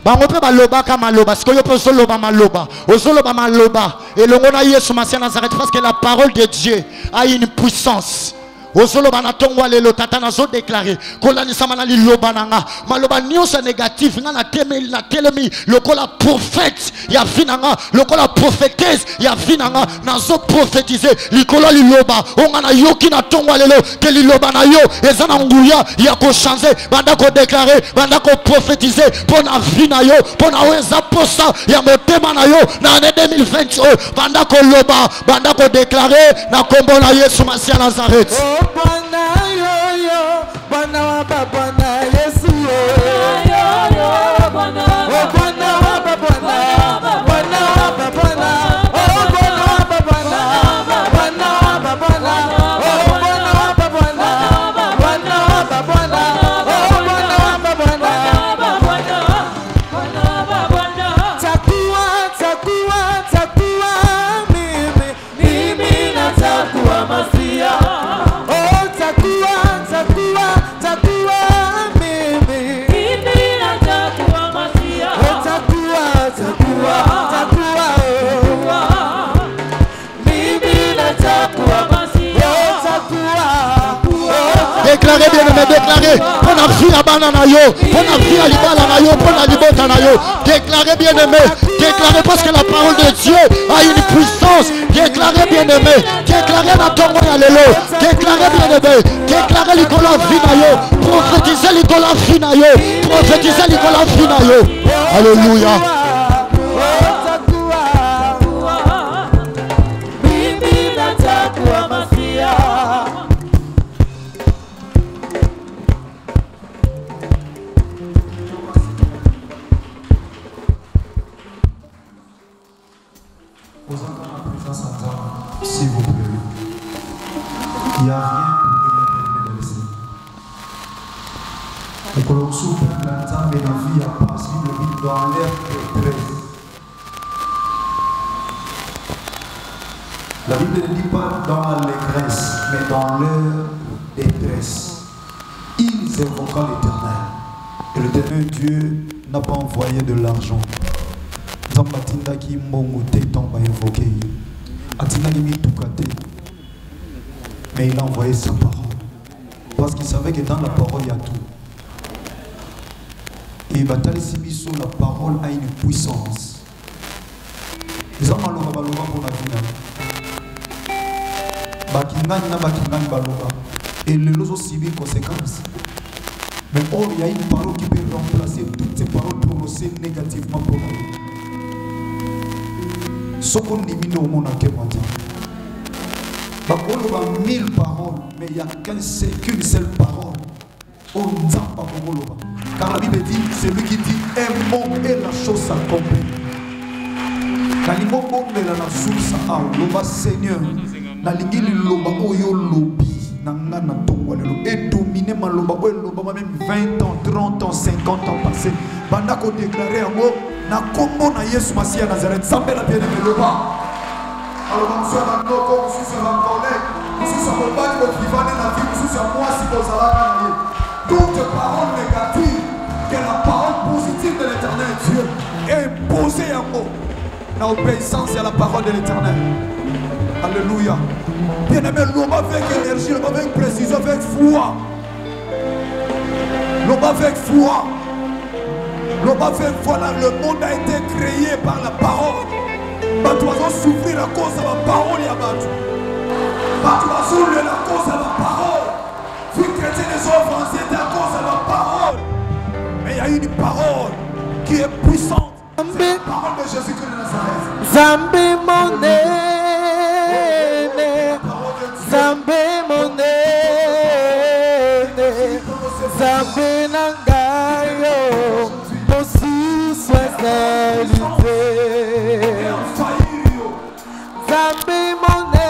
Bangope baloba kama loba, parce que yo peut soloba maloba, osoloba maloba. Et le ngona Yesu Masia Nazareth, parce que la parole de Dieu a une puissance. Osoloba na tongwa lelo tata na zo déclarer kolani samana li loba nanga maloba nyonso négatif nga na telemi lokola prophète ya vinanga lokola prophétesse ya vinanga na zo prophétiser likolo li loba onga na yoki na tongwa lelo ke li loba na yo ezana nguya ya ko changer banda ko déclarer banda ko prophétiser pour na vie na yo pour na weza posa ya motema na yo na année 2020 banda ko loba banda ko déclarer na kombo na Yesu Masia Nazareth. Bwana yo yo, Bwana wa Bwana Yesu yo. Bwana wa Bwana, Bwana wa Bwana, oh Bwana wa Bwana, Bwana wa Bwana, oh Bwana wa Bwana, Bwana wa Bwana, oh Bwana wa Bwana. Takuwa mimi natakuwa Masia. Déclarez bien aimé, déclarez. Pour la vie à banana yo, pour la vie à libala na yo, pour la libota na yo. Déclarez bien aimé, déclarez parce que la parole de Dieu a une puissance. Déclarez bien aimé, déclarez na tongo ya lelo. Déclarez bien aimé, déclarez l'ikola vie na yo. Prophétisez l'ikola vie na yo. Prophétisez l'ikola vie na yo. Alléluia. S'il vous plaît, il n'y a rien pour rien de laisser. Et que l'on souffre l'instant de la vie à passer le vide dans l'air de détresse. La Bible ne dit pas dans l'allégresse, mais dans leur détresse. Ils invoquent l'Éternel. Et l'Éternel Dieu n'a pas envoyé de l'argent. Zambatinda qui mongote tant va invoquer. Mais il a envoyé sa parole. Parce qu'il savait que dans la parole, il y a tout. Et la parole a une puissance. Ils ont malheur pour la vie. Et les autres civils conséquences. Mais or, il y a une parole qui peut remplacer toutes ces paroles prononcées négativement pour la vie. Ce qu'on dit, nous avons il 1000 paroles, mais il n'y a qu'une seule parole. Car la Bible dit, c'est lui qui dit un mot et la chose s'accomplit. Seigneur, et dominer ma loba, même 20 ans, 30 ans, 50 ans passés. Bandako déclaré un mot. Na kombo na Yesu Masia Nazareth, sambe la bien aimé loba. Alors nous sommes en Noko, nous sommes en collègue, nous sommes en bas de vivant la vie, nous sommes moi si vous allez toute parole négative, que la parole positive de l'Éternel Dieu est posée en mots. La obéissance à la parole de l'Éternel. Alléluia. Bien aimé, l'homme avec énergie, l'homme avec précision, avec foi. L'homme avec foi. Voilà, le monde a été créé par la parole. Tu vas souffrir à cause de la parole. Tu vas souffrir à cause de la parole. Vous chrétiens les œuvres anciennes à cause de la parole. Mais il y a une parole qui est puissante. C'est la parole de Jésus-Christ de Nazareth. Zambé moné, Zambé moné, Zambé nangayo. Zambi monene,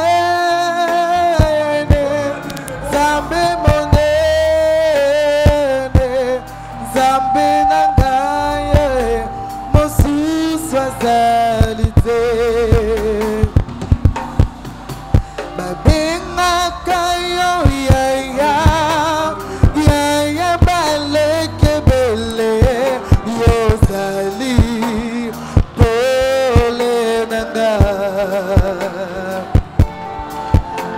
Zambi nangaye, mosu swazalité. nanga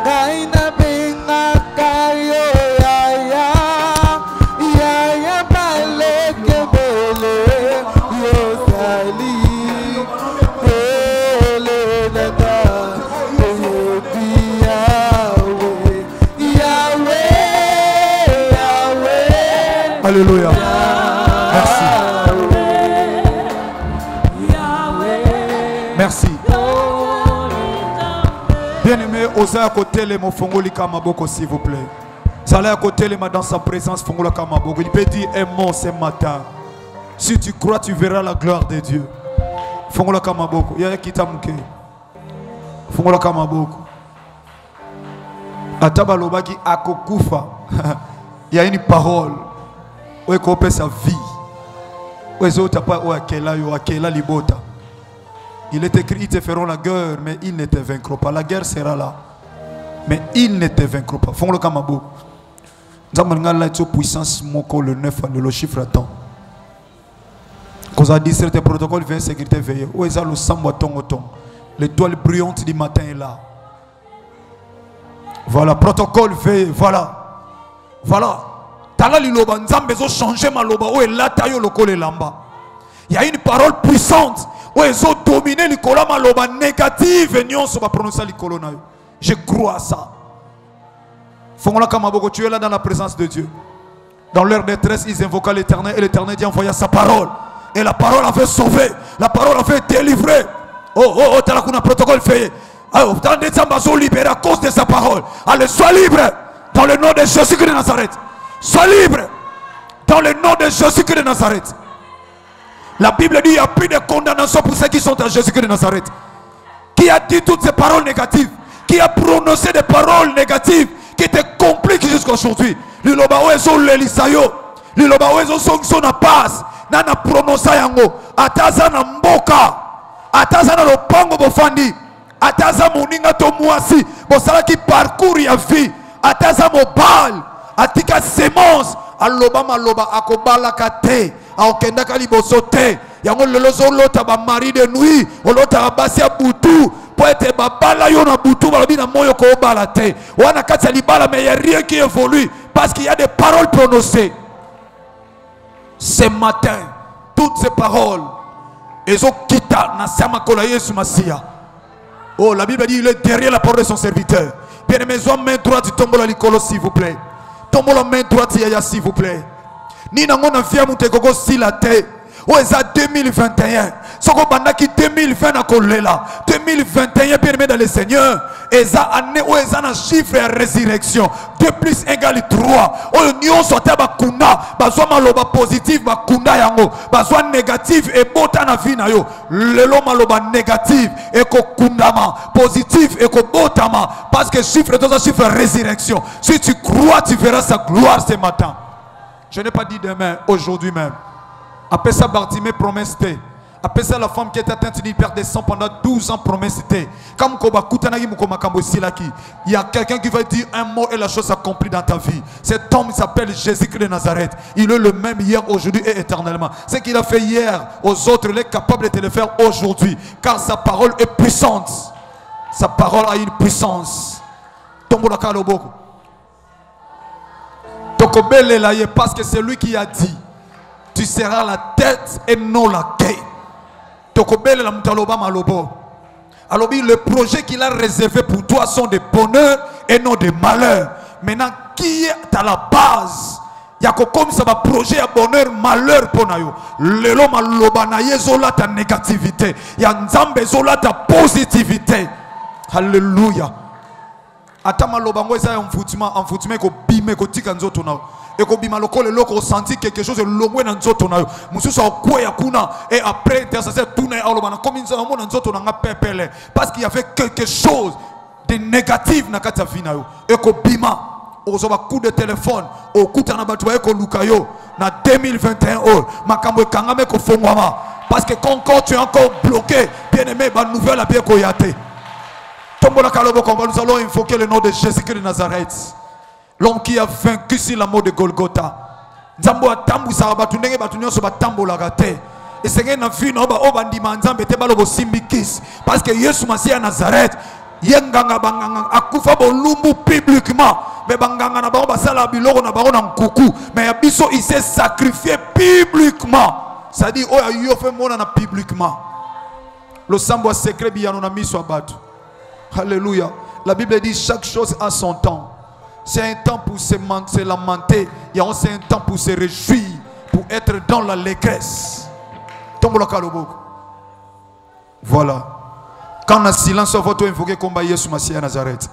ngai nabengaka yo yaya yaya balekebele yozali pele nanga oyobi yawe yawe yawe. Alléluia. Merci. Merci. Bien-aimé, osez à côté les mots fongoli kamaboko s'il vous plaît. Ça à côté les mains dans sa présence fongola kamaboko. Il peut dire un mot ce matin. Si tu crois, tu verras la gloire de Dieu. Fongola kamaboko. Yaya kitamuke. Fongola kamaboko. Atabalobaki akokufa. Il y a une parole. Où est qu'on sa vie. Où est-ce que libota. Il est écrit, ils te feront la guerre, mais ils ne te vaincront pas. La guerre sera là, mais ils ne te vaincront pas. Font le kamabo. Nous avons la puissance, le 9, le chiffre à temps. Quand on a dit certains protocoles, veille sécurité veille. Où est-ce le sambo ton. L'étoile brillante du matin est là. Voilà, protocole veille, voilà. Voilà. Tala liloba, nzambe zo changer ma loba. Où est là, tayo loko le lamba. Il y a une parole puissante. Où ils ont dominé les maloba négative et nous va prononcer les colonnes. Je crois à ça. Fongola Kamaboko, tu es là dans la présence de Dieu. Dans leur détresse, ils invoquaient l'Éternel et l'Éternel dit envoya sa parole. Et la parole avait sauvé, la parole avait délivré. Oh, t'as un protocole fait. Oh, t'as des ambassades libérés à cause de sa parole. Allez, sois libre dans le nom de Jésus-Christ de Nazareth. Sois libre dans le nom de Jésus-Christ de Nazareth. La Bible dit qu'il n'y a plus de condamnation pour ceux qui sont à Jésus-Christ de Nazareth. Qui a dit toutes ces paroles négatives? Qui a prononcé des paroles négatives qui étaient compliquées jusqu'à aujourd'hui? Liloba oezo l'elisayo. Liloba oezo son na passe. Nana prononcé yango. Ataza na mboka. Ataza na lopango bofandi. Ataza moninga to muasi. Bosala qui parcourt ya vie. Ataza mobile. Atika semence. Aloba maloba akobala kate. Aokenda kaliboso te yango lelo zolota ba mari de nuit olota basi ya butu po ete babala yo na butu balobi na moyo ko bala te wana kati ya libala mais il y a rien qui évolue parce qu'il y a des paroles prononcées. Ce matin toutes ces paroles ezo kita na sama kola Yesu Masia. Oh, la Bible dit il est derrière la porte de son serviteur. Bien aimé, main droite tombola likolo s'il vous plaît. Tombola main droite yaya s'il vous plaît. Ni nangona fia mutekoko sila te. O eza 2021. Soko bandaki 2020 na kolela. 2021 bien aimé dans le Seigneur. Eza année o eza na chiffre ya résurrection. 2 plus 1 égale 3. O nyonso ata bakunda. Bazwa maloba positif bakunda yango. Bazwa négatif et bota na vie na yo. Lelo maloba négatif et ko kundama. Positif et ko botama. Parce que chiffre est un chiffre résurrection. Si tu crois, tu verras sa gloire ce matin. Je n'ai pas dit demain, aujourd'hui même. Après ça, Bartimée promesse. Après ça, la femme qui est atteinte d'une perte de sang pendant 12 ans promesse. Il y a quelqu'un qui va dire un mot et la chose s'accomplit dans ta vie. Cet homme s'appelle Jésus-Christ de Nazareth. Il est le même hier, aujourd'hui et éternellement. Ce qu'il a fait hier aux autres, il est capable de le faire aujourd'hui. Car sa parole est puissante. Sa parole a une puissance. Parce que c'est lui qui a dit tu seras la tête et non la queue. Alors le projet qu'il a réservé pour toi sont des bonheurs et non des malheurs. Maintenant qui est à la base? Il y a comme ça va projet à bonheur malheur pour nous. Le l'homme a l'obanaye zola ta négativité. Il y a nzambe zola ta positivité. Alléluia. Atama lobango eza enfoutiment ko bime ko tika nzoto na et ko bima lokole loko senti quelque chose longwe na nzoto na mususu akwe yakuna et après intercesseur tourner alobana comme nza mona nzoto na pepele parce qu'il y avait quelque chose de négatif na kata vie na yo et ko bima ozoba coup de téléphone au kutana batu ba ko lukayo na 2021 makambo kangame ko fongwama parce que quand tu es encore bloqué bien aimé ba nouvelle a bien ko yate. Nous allons invoquer le nom de Jésus-Christ de Nazareth. L'homme qui a vaincu sur la mort de Golgotha. et c'est un enfant au bandima nzambe te balo simbikis parce que Yesu Masiya à Nazareth yenganga banganga akufa bolumbu publiquement mais banganga na bango basala biloko na bango na nkuku mais Abisso il s'est sacrifié publiquement, ça dit oh yo fait mona na publiquement le sambo secret biyano na miso abatu. Alléluia. La Bible dit chaque chose a son temps. C'est un temps pour se lamenter. Il y a aussi un temps pour se réjouir, pour être dans la légresse. Voilà. Quand on a silence, on va invoquer combat Yesu Masiya à Nazareth.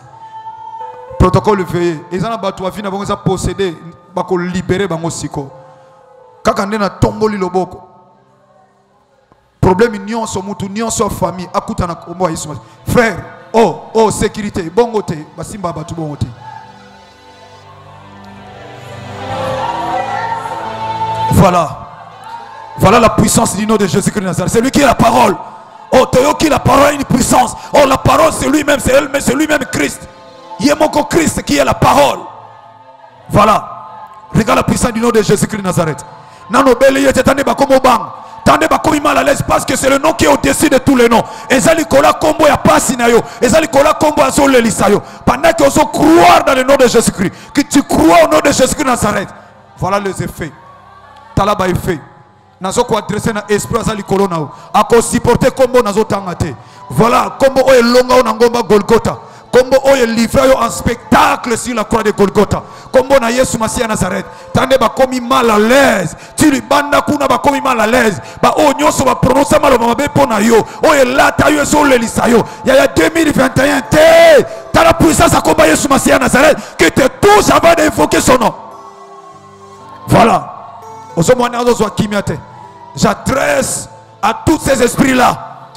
Protocole veillé. Et ça n'a pas tout à finir. On va posséder, on va libérer bango siko. Quand on est dans tomboli loboko. Problème union sur mutu, union sur famille. Akuta na combat Yesu Masiya. Frère. Oh, sécurité, bon côté, basimba batu bon côté. Voilà la puissance du nom de Jésus-Christ de Nazareth. C'est lui qui est la parole. Oh, Toyo qui la parole a une puissance. Oh, la parole c'est lui-même, c'est elle, mais c'est lui-même Christ. Yemoko Christ qui est la parole. Voilà. Regarde la puissance du nom de Jésus-Christ de Nazareth. Nano bele yete tane ba komo bang. Tande ba komi mal à l'aise parce que c'est le nom qui est au-dessus de tous les noms. Ezali kola kombo ya pasi na yo. Ezali kola kombo ya zole lisayo. Pendant que tu croire dans le nom de Jésus-Christ, que tu crois au nom de Jésus-Christ de Nazareth. Voilà les effets. Talaba effet. Nazo ko adresser na esprit azali kolona o. Ako supporter kombo nazo tangate. Voilà kombo o elonga na ngomba Golgotha. Kombo o livré en spectacle sur la croix de Golgotha. Kombo na Yesu Masiya Nazareth. Tande ba komi mal à l'aise. Tu li banda kuna ba komi mal à l'aise. Ba o nyonso ba prononcer mal ba be pona yo. O elata yo so le lisayo. Ya 2021 te. Ta la puissance à combat Yesu Masiya Nazareth qui te touche avant d'invoquer son nom. Voilà. J'adresse à tous ces esprits-là.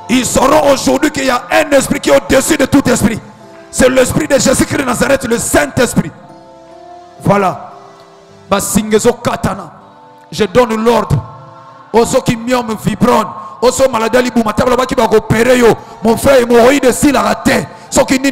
Ils sauront aujourd'hui qu'il y a un esprit qui est au-dessus de tout esprit. C'est l'esprit de Jésus-Christ de Nazareth, le Saint-Esprit. Voilà. Je donne l'ordre aux ceux qui m'ont vibrant, aux ceux maladie mon frère hémorroïde ici la raté. Ceux qui n'y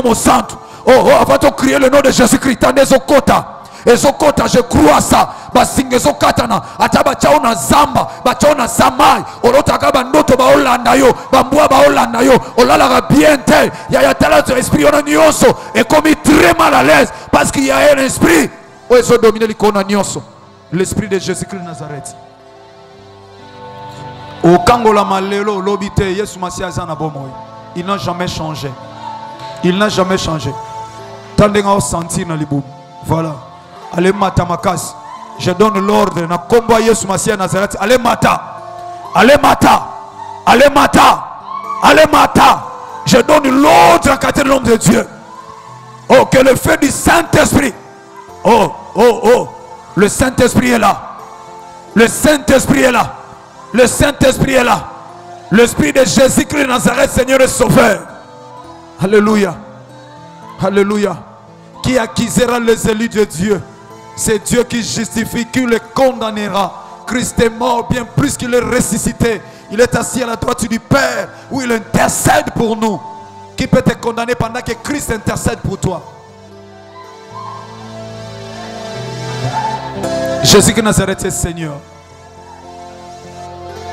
mon centre. Oh, avant de crier le nom de Jésus-Christ, tendez au kota. Et ce kota, je crois à ça. Basinge zo katana, ataba chao na zamba, ba chao na samai, olotaka ba ndoto ba olanda yo, ba mbwa ba olanda yo, olala ga bien tel. Ya tala to esprit on nyonso, et comme il très mal à l'aise parce qu'il y a un esprit. Oh, ils ont dominé l'icône nyonso. L'esprit de Jésus-Christ de Nazareth. Au Kangola malelo lobite Yesu Masiya zana bomoy. Il n'a jamais changé. Il n'a jamais changé. Tandis qu'on sentir dans les boum. Voilà. Allez mata makas. Je donne l'ordre. Na combo Yesu Masiya Nazareth. Allez mata. Allez mata. Allez mata. Allez mata. Je donne l'ordre en quatre noms de Dieu. Oh, que le feu du Saint-Esprit. Oh. Le Saint-Esprit est là. Le Saint-Esprit est là. Le Saint-Esprit est là. L'Esprit de Jésus-Christ de Nazareth, Seigneur et Sauveur. Alléluia. Alléluia. Qui accusera les élus de Dieu? C'est Dieu qui justifie, qui les condamnera. Christ est mort bien plus qu'il est ressuscité. Il est assis à la droite du Père où il intercède pour nous. Qui peut te condamner pendant que Christ intercède pour toi? Jésus de Nazareth est Seigneur.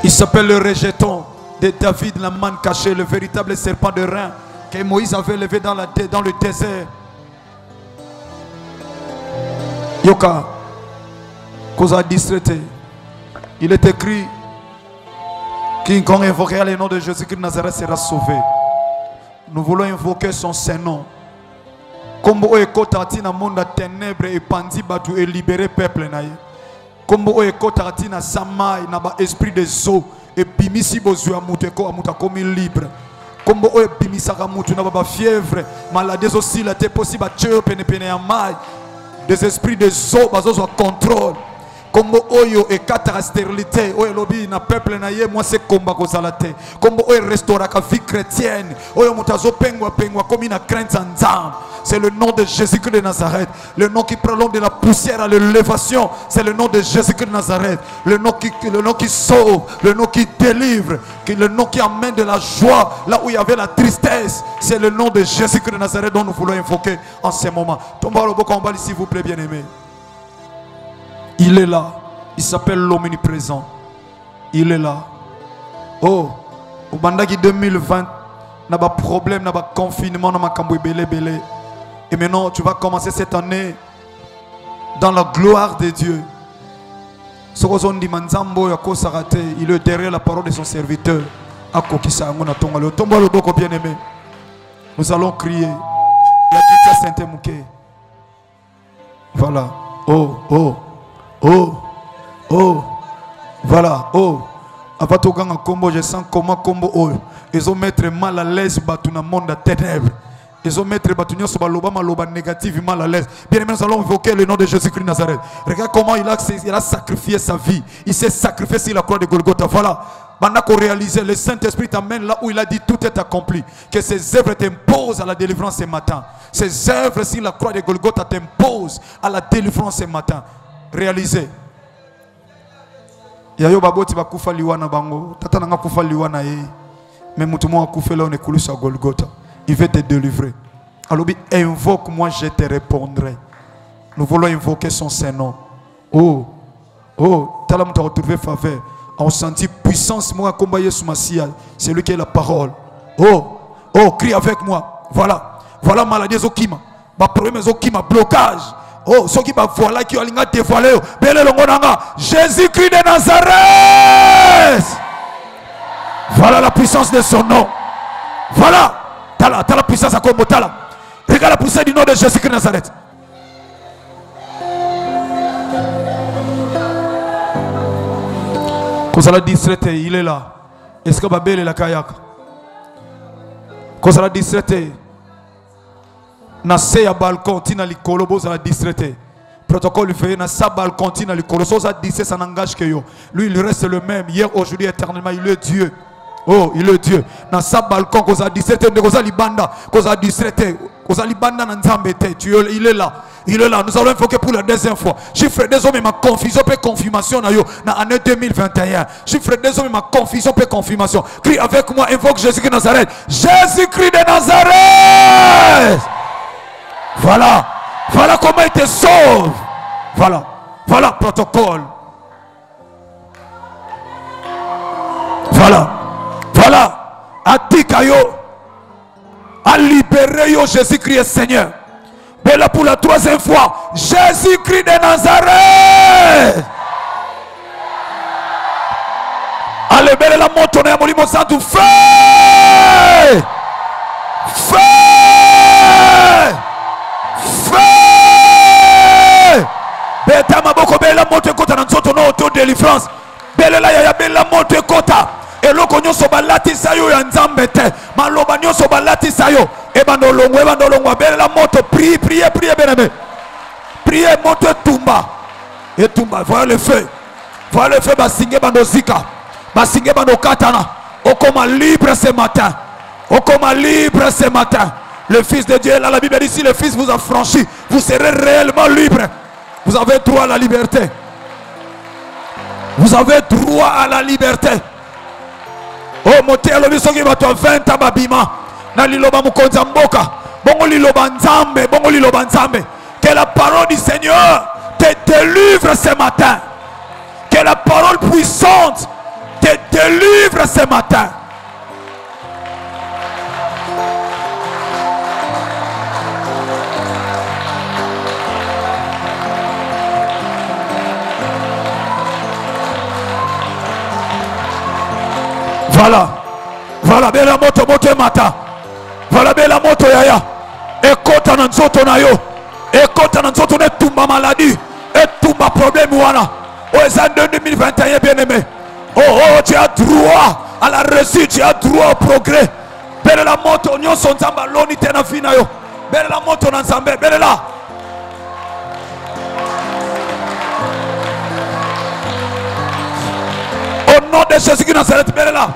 Il s'appelle le rejeton de David, la manne cachée, le véritable serpent de rein que Moïse avait levé dans le désert. Yoka, cause à distraité. Il est écrit quiconque invoquera le nom de Jésus-Christ de Nazareth sera sauvé. Nous voulons invoquer son Saint-Nom. Comme o ekotati na monde ténèbres et pandi batu et libérer peuple naïe. Comme o ekotati na samai na ba esprit des eaux et bimisi bozu amuteko amuta comme libre. Comme o bimisaka mutu na ba fièvre, maladies aussi la te possible tuer pene amai. Des esprits des eaux bazo contrôle. Comme oyo et quatre stérilité, oyo lobby na peuple na ye moi c'est combat kozalate. Comme oyo restaurer la vie chrétienne, oyo mutazo pengwa comme une crainte en âme. C'est le nom de Jésus-Christ de Nazareth. Le nom qui prolonge de la poussière à l'élévation. C'est le nom de Jésus-Christ de Nazareth. Le nom qui sauve. Le nom qui délivre. Le nom qui amène de la joie là où il y avait la tristesse. C'est le nom de Jésus-Christ de Nazareth dont nous voulons invoquer en ce moment. Tombez le beau combat s'il vous plaît, bien-aimé. Il est là. Il s'appelle l'omniprésent. Il est là. Oh, au bandagi 2020, n'a pas problème, n'a pas confinement, n'a pas belé. Et maintenant, tu vas commencer cette année dans la gloire de Dieu. Il est derrière la parole de son serviteur. Nous allons crier. Voilà. Oh, oh, oh, oh. Voilà. Oh. Avatoganga combo, je sens comment combo. Oh. Ils vont mettre mal à l'aise dans le monde de ténèbres. Ils vont mettre maloba négatif mal à l'aise. Bien aimé, nous allons invoquer le nom de Jésus-Christ de Nazareth. Regarde comment il a sacrifié sa vie. Il s'est sacrifié sur la croix de Golgotha. Voilà. Maintenant qu'on réalise, le Saint-Esprit t'amène là où il a dit tout est accompli. Que ses œuvres t'imposent à la délivrance ce matin. Ses œuvres sur la croix de Golgotha t'imposent à la délivrance ce matin. Réalisez. Yayo baboti bakufa liwana bango. Tata nanga kufa liwana ye. Mais mutumo akufa là on est coulé sur Golgotha. Il veut te délivrer. Alors, invoque-moi, je te répondrai. Nous voulons invoquer son Saint-Nom. Oh, oh, Talam t'a retrouvé faveur. On sentit puissance, moi, combattre sous ma scia. C'est lui qui est la parole. Oh, oh, crie avec moi. Voilà, voilà maladie Zokima. Ma problème Zokima, blocage. Oh, ce qui va voilà qui a l'inga dévoilé. Belle longonanga. Jésus-Christ de Nazareth. Voilà la puissance de son nom. Voilà. T'as la puissance à Combo, t'as la. Regarde la puissance du nom de Jésus-Christ de Nazareth. Quand ça l'a distraité, il est là. Est-ce que Babel est la kayak? Quand ça l'a distraité, na balcon, tina li kolobo, ça l'a distraité. Protocole fait na sa balcon, tina li kolobo, ça dit ça n'engage que yo. Lui il reste le même hier, aujourd'hui, éternellement, il est Dieu. Oh, il est Dieu. Dans sa balcon, qu'on a 17, qu'on a libanda, qu'on a 17, qu'on a libanda dans Zambété. Il est là. Il est là. Nous allons invoquer pour la deuxième fois. Chiffre des hommes, ma confusion, peut confirmation dans l'année 2021. Chiffre des hommes, ma confusion, peut confirmation. Crie avec moi, invoque Jésus-Christ de Nazareth. Jésus-Christ de Nazareth. Voilà. Voilà comment il te sauve. Voilà. Voilà protocole. Voilà. Voilà, Atikayo a libéré Jésus-Christ Seigneur. Mais là pour la troisième fois, Jésus-Christ de Nazareth. Allez, belle la moto, on a mon santo feu. Feu. Feu. Beta maboko belle la moto kota na nzoto no auto délivrance. Belle la ya belle la moto kota. Et l'eau qu'on y balati sayo ya nzambe te maloba nyonso balati sayo e bandolongo belle la moto priez bien-aimé priez moto tumba et tumba voilà le feu basinge bandozika basinge bandokatana okoma libre ce matin le fils de Dieu là la Bible dit si le fils vous a franchi vous serez réellement libre. Vous avez droit à la liberté, vous avez droit à la liberté. Oh motel lo biso ki bato 20 ababima na liloba mukonza mboka bongo liloba nzambe que la parole du Seigneur te délivre ce matin, que la parole puissante te délivre ce matin. Voilà, voilà, bella moto mata. Voilà, bella moto yaya. Ekota na nzoto na yo. Ekota na nzoto ne tumba maladie. Et tumba problème wana. Oh, c'est 2021 bien aimé. Oh, tu as droit à la réussite, tu as droit au progrès. Bella moto nyonso nzamba loni tena fina yo. Bella moto na nzambe, bella. Au nom de Jésus qui Nazareth, bella.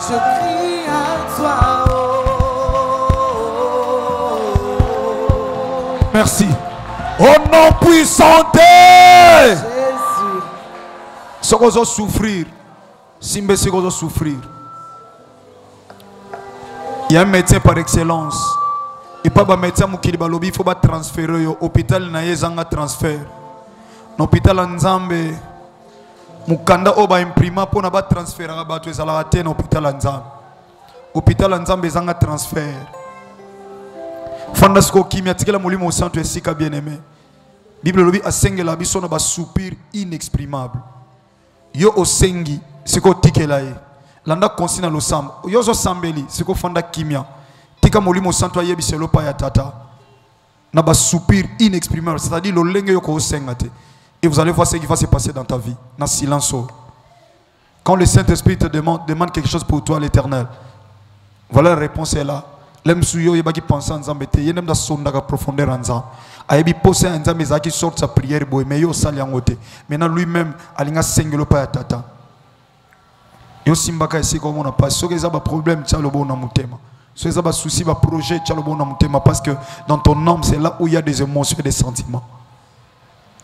Je crie à toi, oh, merci. Au nom puissant de Jésus. Ce qu'on doit souffrir, Simbe, ce qu'on doit souffrir. Il y a un médecin par excellence. Et pas un médecin qui il faut transférer au hôpital na yezanga transfert. L'hôpital Nzambe mukanda oba imprima pour na ba transfert à ba tu ezala te na hôpital Nzambe. Hôpital Nzambe zanga transfert. Fandasko kimia tikela molimo au centre esika bien-aimé. Bible lobi asengela biso na ba soupir inexprimable. Yo osengi siko tikela ye. Landa konsi na losamba. Yo zo sambeli siko fanda kimia. Tika molimo santo ayebi selo pa ya tata. Na ba soupir inexprimable, c'est-à-dire le lenge yo ko sengate. Et vous allez voir ce qui va se passer dans ta vie. Dans silence. Quand le Saint-Esprit te demande quelque chose pour toi, l'Éternel. Voilà la réponse est là. L'aime souyo yeba qui pense en zambete. Yenem da sonda ka profondeur en zam. Ayebi pose en zam mais qui sort sa prière boy mais yo sali angote. Maintenant lui-même alinga sengelo pa ya tata. Yo simbaka esi comme on a pas. Soki za ba problème tcha lo bon na mutema. Soki za ba souci ba projet tcha lo bon na mutema parce que dans ton âme c'est là où il y a des émotions et des sentiments.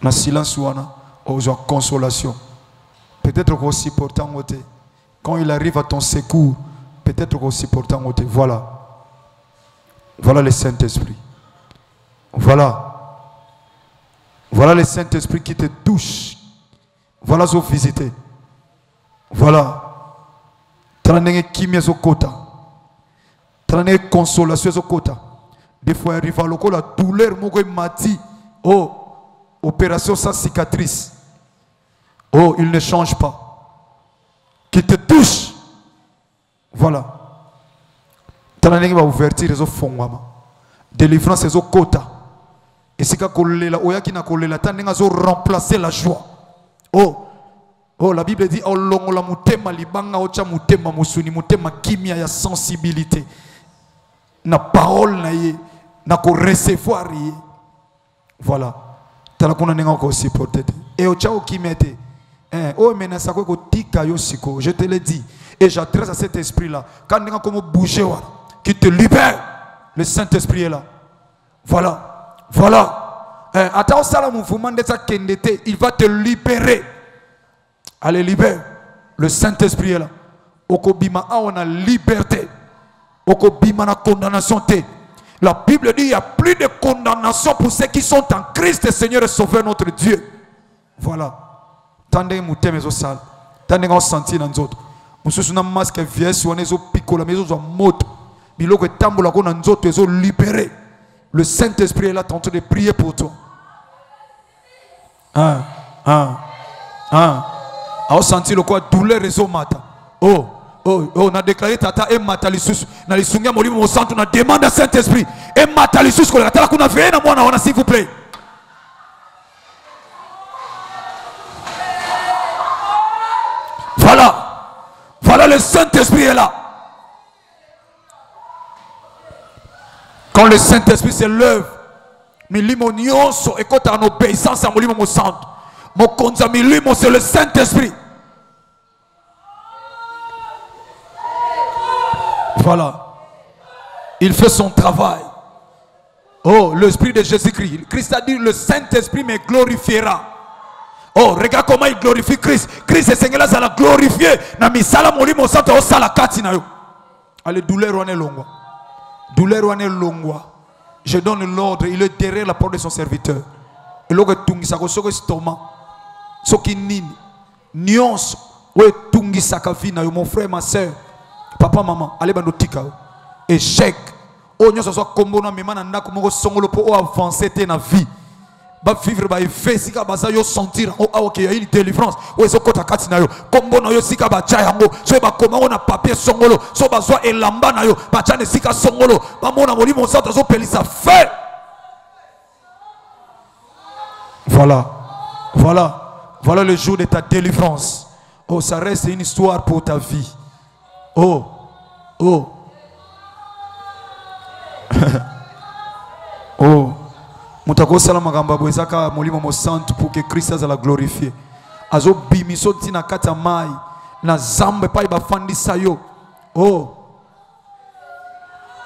Na silence ouana aux consolation. Peut-être qu'on supporte en côté. Quand il arrive à ton secours, peut-être qu'on supporte en côté. Voilà. Voilà le Saint-Esprit. Voilà. Voilà le Saint-Esprit qui te touche. Voilà son visiter. Voilà. Tranenge kimia zo kota. Tranenge consolation zo kota. Des fois arrive à l'oko la douleur moko mati. Oh, opération sans cicatrice. Oh, il ne change pas. Qui te touche. Voilà. Tranenge va ouvertir les fonds. Délivrance les kota. Et c'est qu'à kolela oya ki na kolela tanenga zo remplacer la joie. Oh. Oh, la Bible dit oh longola mutema libanga ocha mutema musuni mutema kimia ya sensibilité. Na parole na ye na ko recevoir ye. Voilà. Tala kuna nenga ko supporter. Et ocha o kimete. Oh menasa ko tika yo siko, je te le dis. Et j'adresse à cet esprit là. Quand nenga comme bouger wa qui te libère. Le Saint-Esprit est là. Voilà. Voilà. Attends ça la mouvement de sa kendete, il va te libérer. Allez, libère. Le Saint-Esprit est là. Okobima a on a liberté. Okobima na condamnation te. La Bible dit il n'y a plus de condamnation pour ceux qui sont en Christ, Seigneur et Sauveur notre Dieu. Voilà. Tandé mouté mes sales. Tandé on senti dans d'autres. Monsieur sous un masque vieux sur les autres picola mais autres moto. Biloko tambola ko dans d'autres les autres libérés. Le Saint-Esprit est là en train de prier pour toi. A senti le quoi douleur réseau mata. Oh, on a déclaré tata et matalisus. Na lisungia molimo au centre, on a demandé à Saint-Esprit. Et matalisus ko la tala kuna veille na mwana wana s'il vous plaît. Voilà. Voilà le Saint-Esprit est là. Quand le Saint-Esprit se lève, milimo nyonso et quand en obéissance à molimo au centre. Mon konzamilimo c'est le Saint-Esprit. Voilà. Il fait son travail. Oh, l'Esprit de Jésus-Christ. Christ a dit le Saint-Esprit me glorifiera. Oh, regarde comment il glorifie Christ. Christ est Seigneur, ça l'a glorifié. Na misala molimo santo o sala kati na yo. Allez, douleur wane longwa. Douleur wane longwa. Je donne l'ordre, il est derrière la porte de son serviteur. Et l'autre tungi sa ko soko stomac. Soki nini nyonso we tungi sakavina yo mon frère ma soeur papa maman allez banotika échec o nyonso so kombo na mema na ndako moko songolo po avancer te na vie ba vivre ba efesika baza yo sentir o awoke ya une délivrance o so kota kati na yo kombo na yo sika ba cha yango so ba koma na papier songolo so bazwa elamba na yo ba cha ne sika songolo ba mona molimo santo so pelisa fait. Voilà. Voilà. Voilà le jour de ta délivrance. Oh, ça reste une histoire pour ta vie. Oh, oh. Oh. Moutako salama gamba boezaka molimo mo santo pour que Christ a la glorifier. Azo bimiso tina kata mai na zambe pa iba fandi sayo. Oh.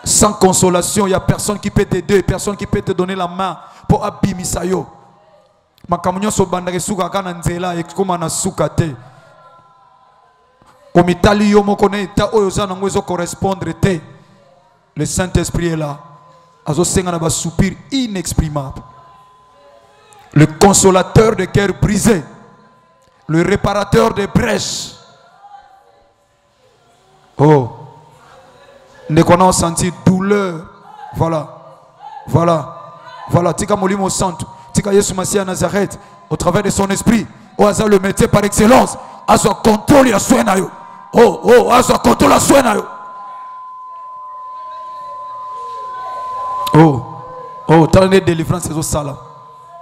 Sans consolation, il n'y a personne qui peut t'aider, personne qui peut te donner la main po abimisa yo makambo nyonso bandaka suka kana nzela ekoma na suka te omitali yo moko na eta oyo za nango ezo correspondre te. Le Saint-Esprit est là azo senga na ba soupir inexprimable, le consolateur de cœur brisé, le réparateur des brèches. Oh, ne qu'on senti douleur. Voilà. Tika Molimo Santo, Tika Yesu Masia Nazareth, au travers de son esprit, au hasard le métier par excellence, à son contrôle à soin. À son contrôle à soin. T'as une délivrance au salam.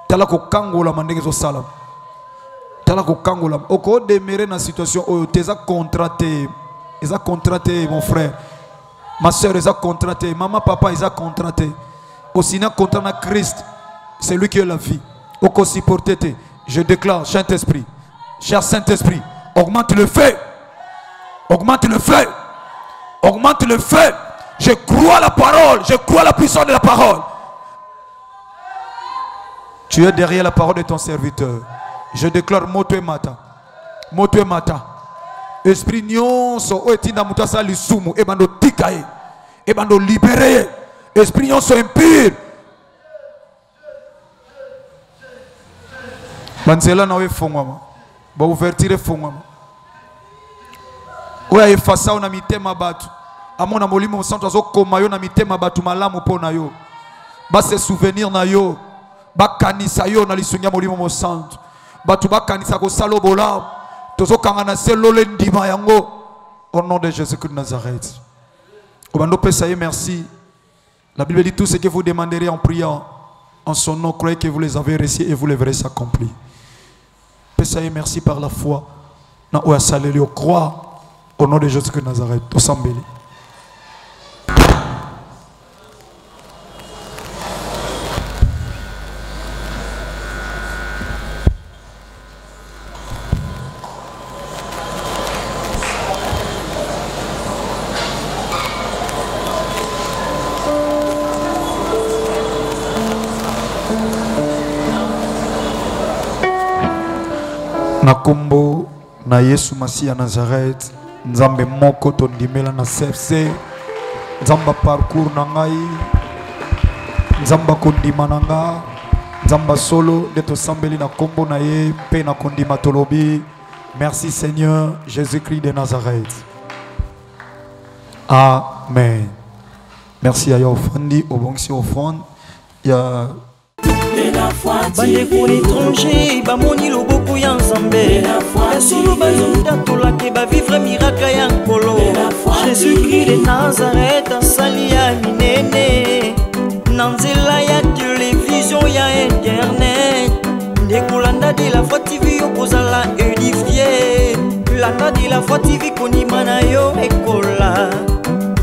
T'as la kokangola mandenge au salam. T'as la kokangola. Au cours de demeurer dans la situation où t'es contraté. Ils ont contraté, mon frère. Ma soeur, ils ont contraté. Maman, papa, ils ont contraté. Aussi, n'a contrat Christ. C'est lui qui est la vie. Au aussi porté. Je déclare, Saint-Esprit, cher Saint-Esprit, augmente le feu. Augmente le feu. Augmente le feu. Je crois à la parole. Je crois à la puissance de la parole. Tu es derrière la parole de ton serviteur. Je déclare moto et mata. Moto et mata. Esprit nyonso o etinda mutu asala lisumu ebando tika ye ebando libere ye. Esprit nyonso impur banzela na we fongwama ba ouverture fongwama oya efasa na mitema batu amona molimo santo azokoma yo na mitema batu malamu pona yo ba se souvenir na yo ba kanisa yo na lisungia molimo santo batu ba kanisa ko salo bola. Au nom de Jésus-Christ de Nazareth. Merci. La Bible dit tout ce que vous demanderez en priant en son nom, croyez que vous les avez reçus et vous les verrez s'accomplir. Merci par la foi. Croix au nom de Jésus-Christ de Nazareth. Nakombo na Yesu Masia Nazareth, Nzambe moko tondimela na CFC, Nzamba parcours na ngai, Nzamba kondima na nga, Nzamba solo de tosambeli na kombo na ye pe na kondima tolobi. Merci Seigneur Jésus-Christ de Nazareth. Amen. Merci à Yofandi, au Bongsi offrande. Il y a bande pour l'étranger bamoni loboko ya nzambe esolo bazotatola ke bavivre miracle ya nkolo. Jésus-Christ de Nazareth asali ya minene na nzela ya télévision ya internet ndekolanda de la Foi TV okozala édifié landa de la Foi TV konima na yo ekola.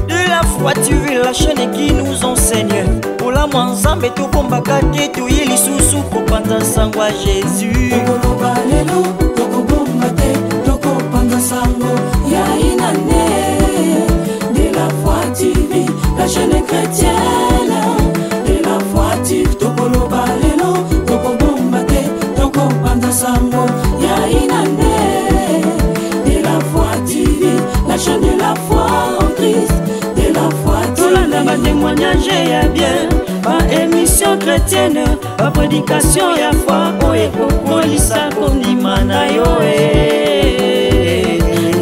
De la Foi TV, la chaîne qui nous enseigne. Pour la mwanzambe to kombaka te to yeli susu ko panza sango a Jésus. Toko balelo, toko bomba te, toko panza sango ya inane. De la Foi TV, la chaîne chrétienne. De la Foi TV, toko balelo, toko bomba te, toko panza sango ya inane. De la Foi TV, la chaîne de la foi en Christ. Ba témoignage ya bien, ba émission chrétienne, ba prédication ya foi, oye kokolisa kondima na yo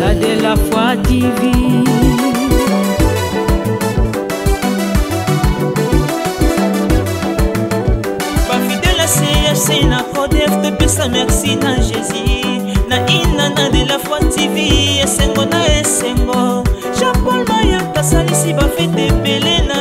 la de la Foi TV. Ba fidèle à CFC na Codef de pesa merci na Jésus, na inana de la Foi TV, esengo na esengo. Jean-Paul Maya, Kassalisi, ba fête belé na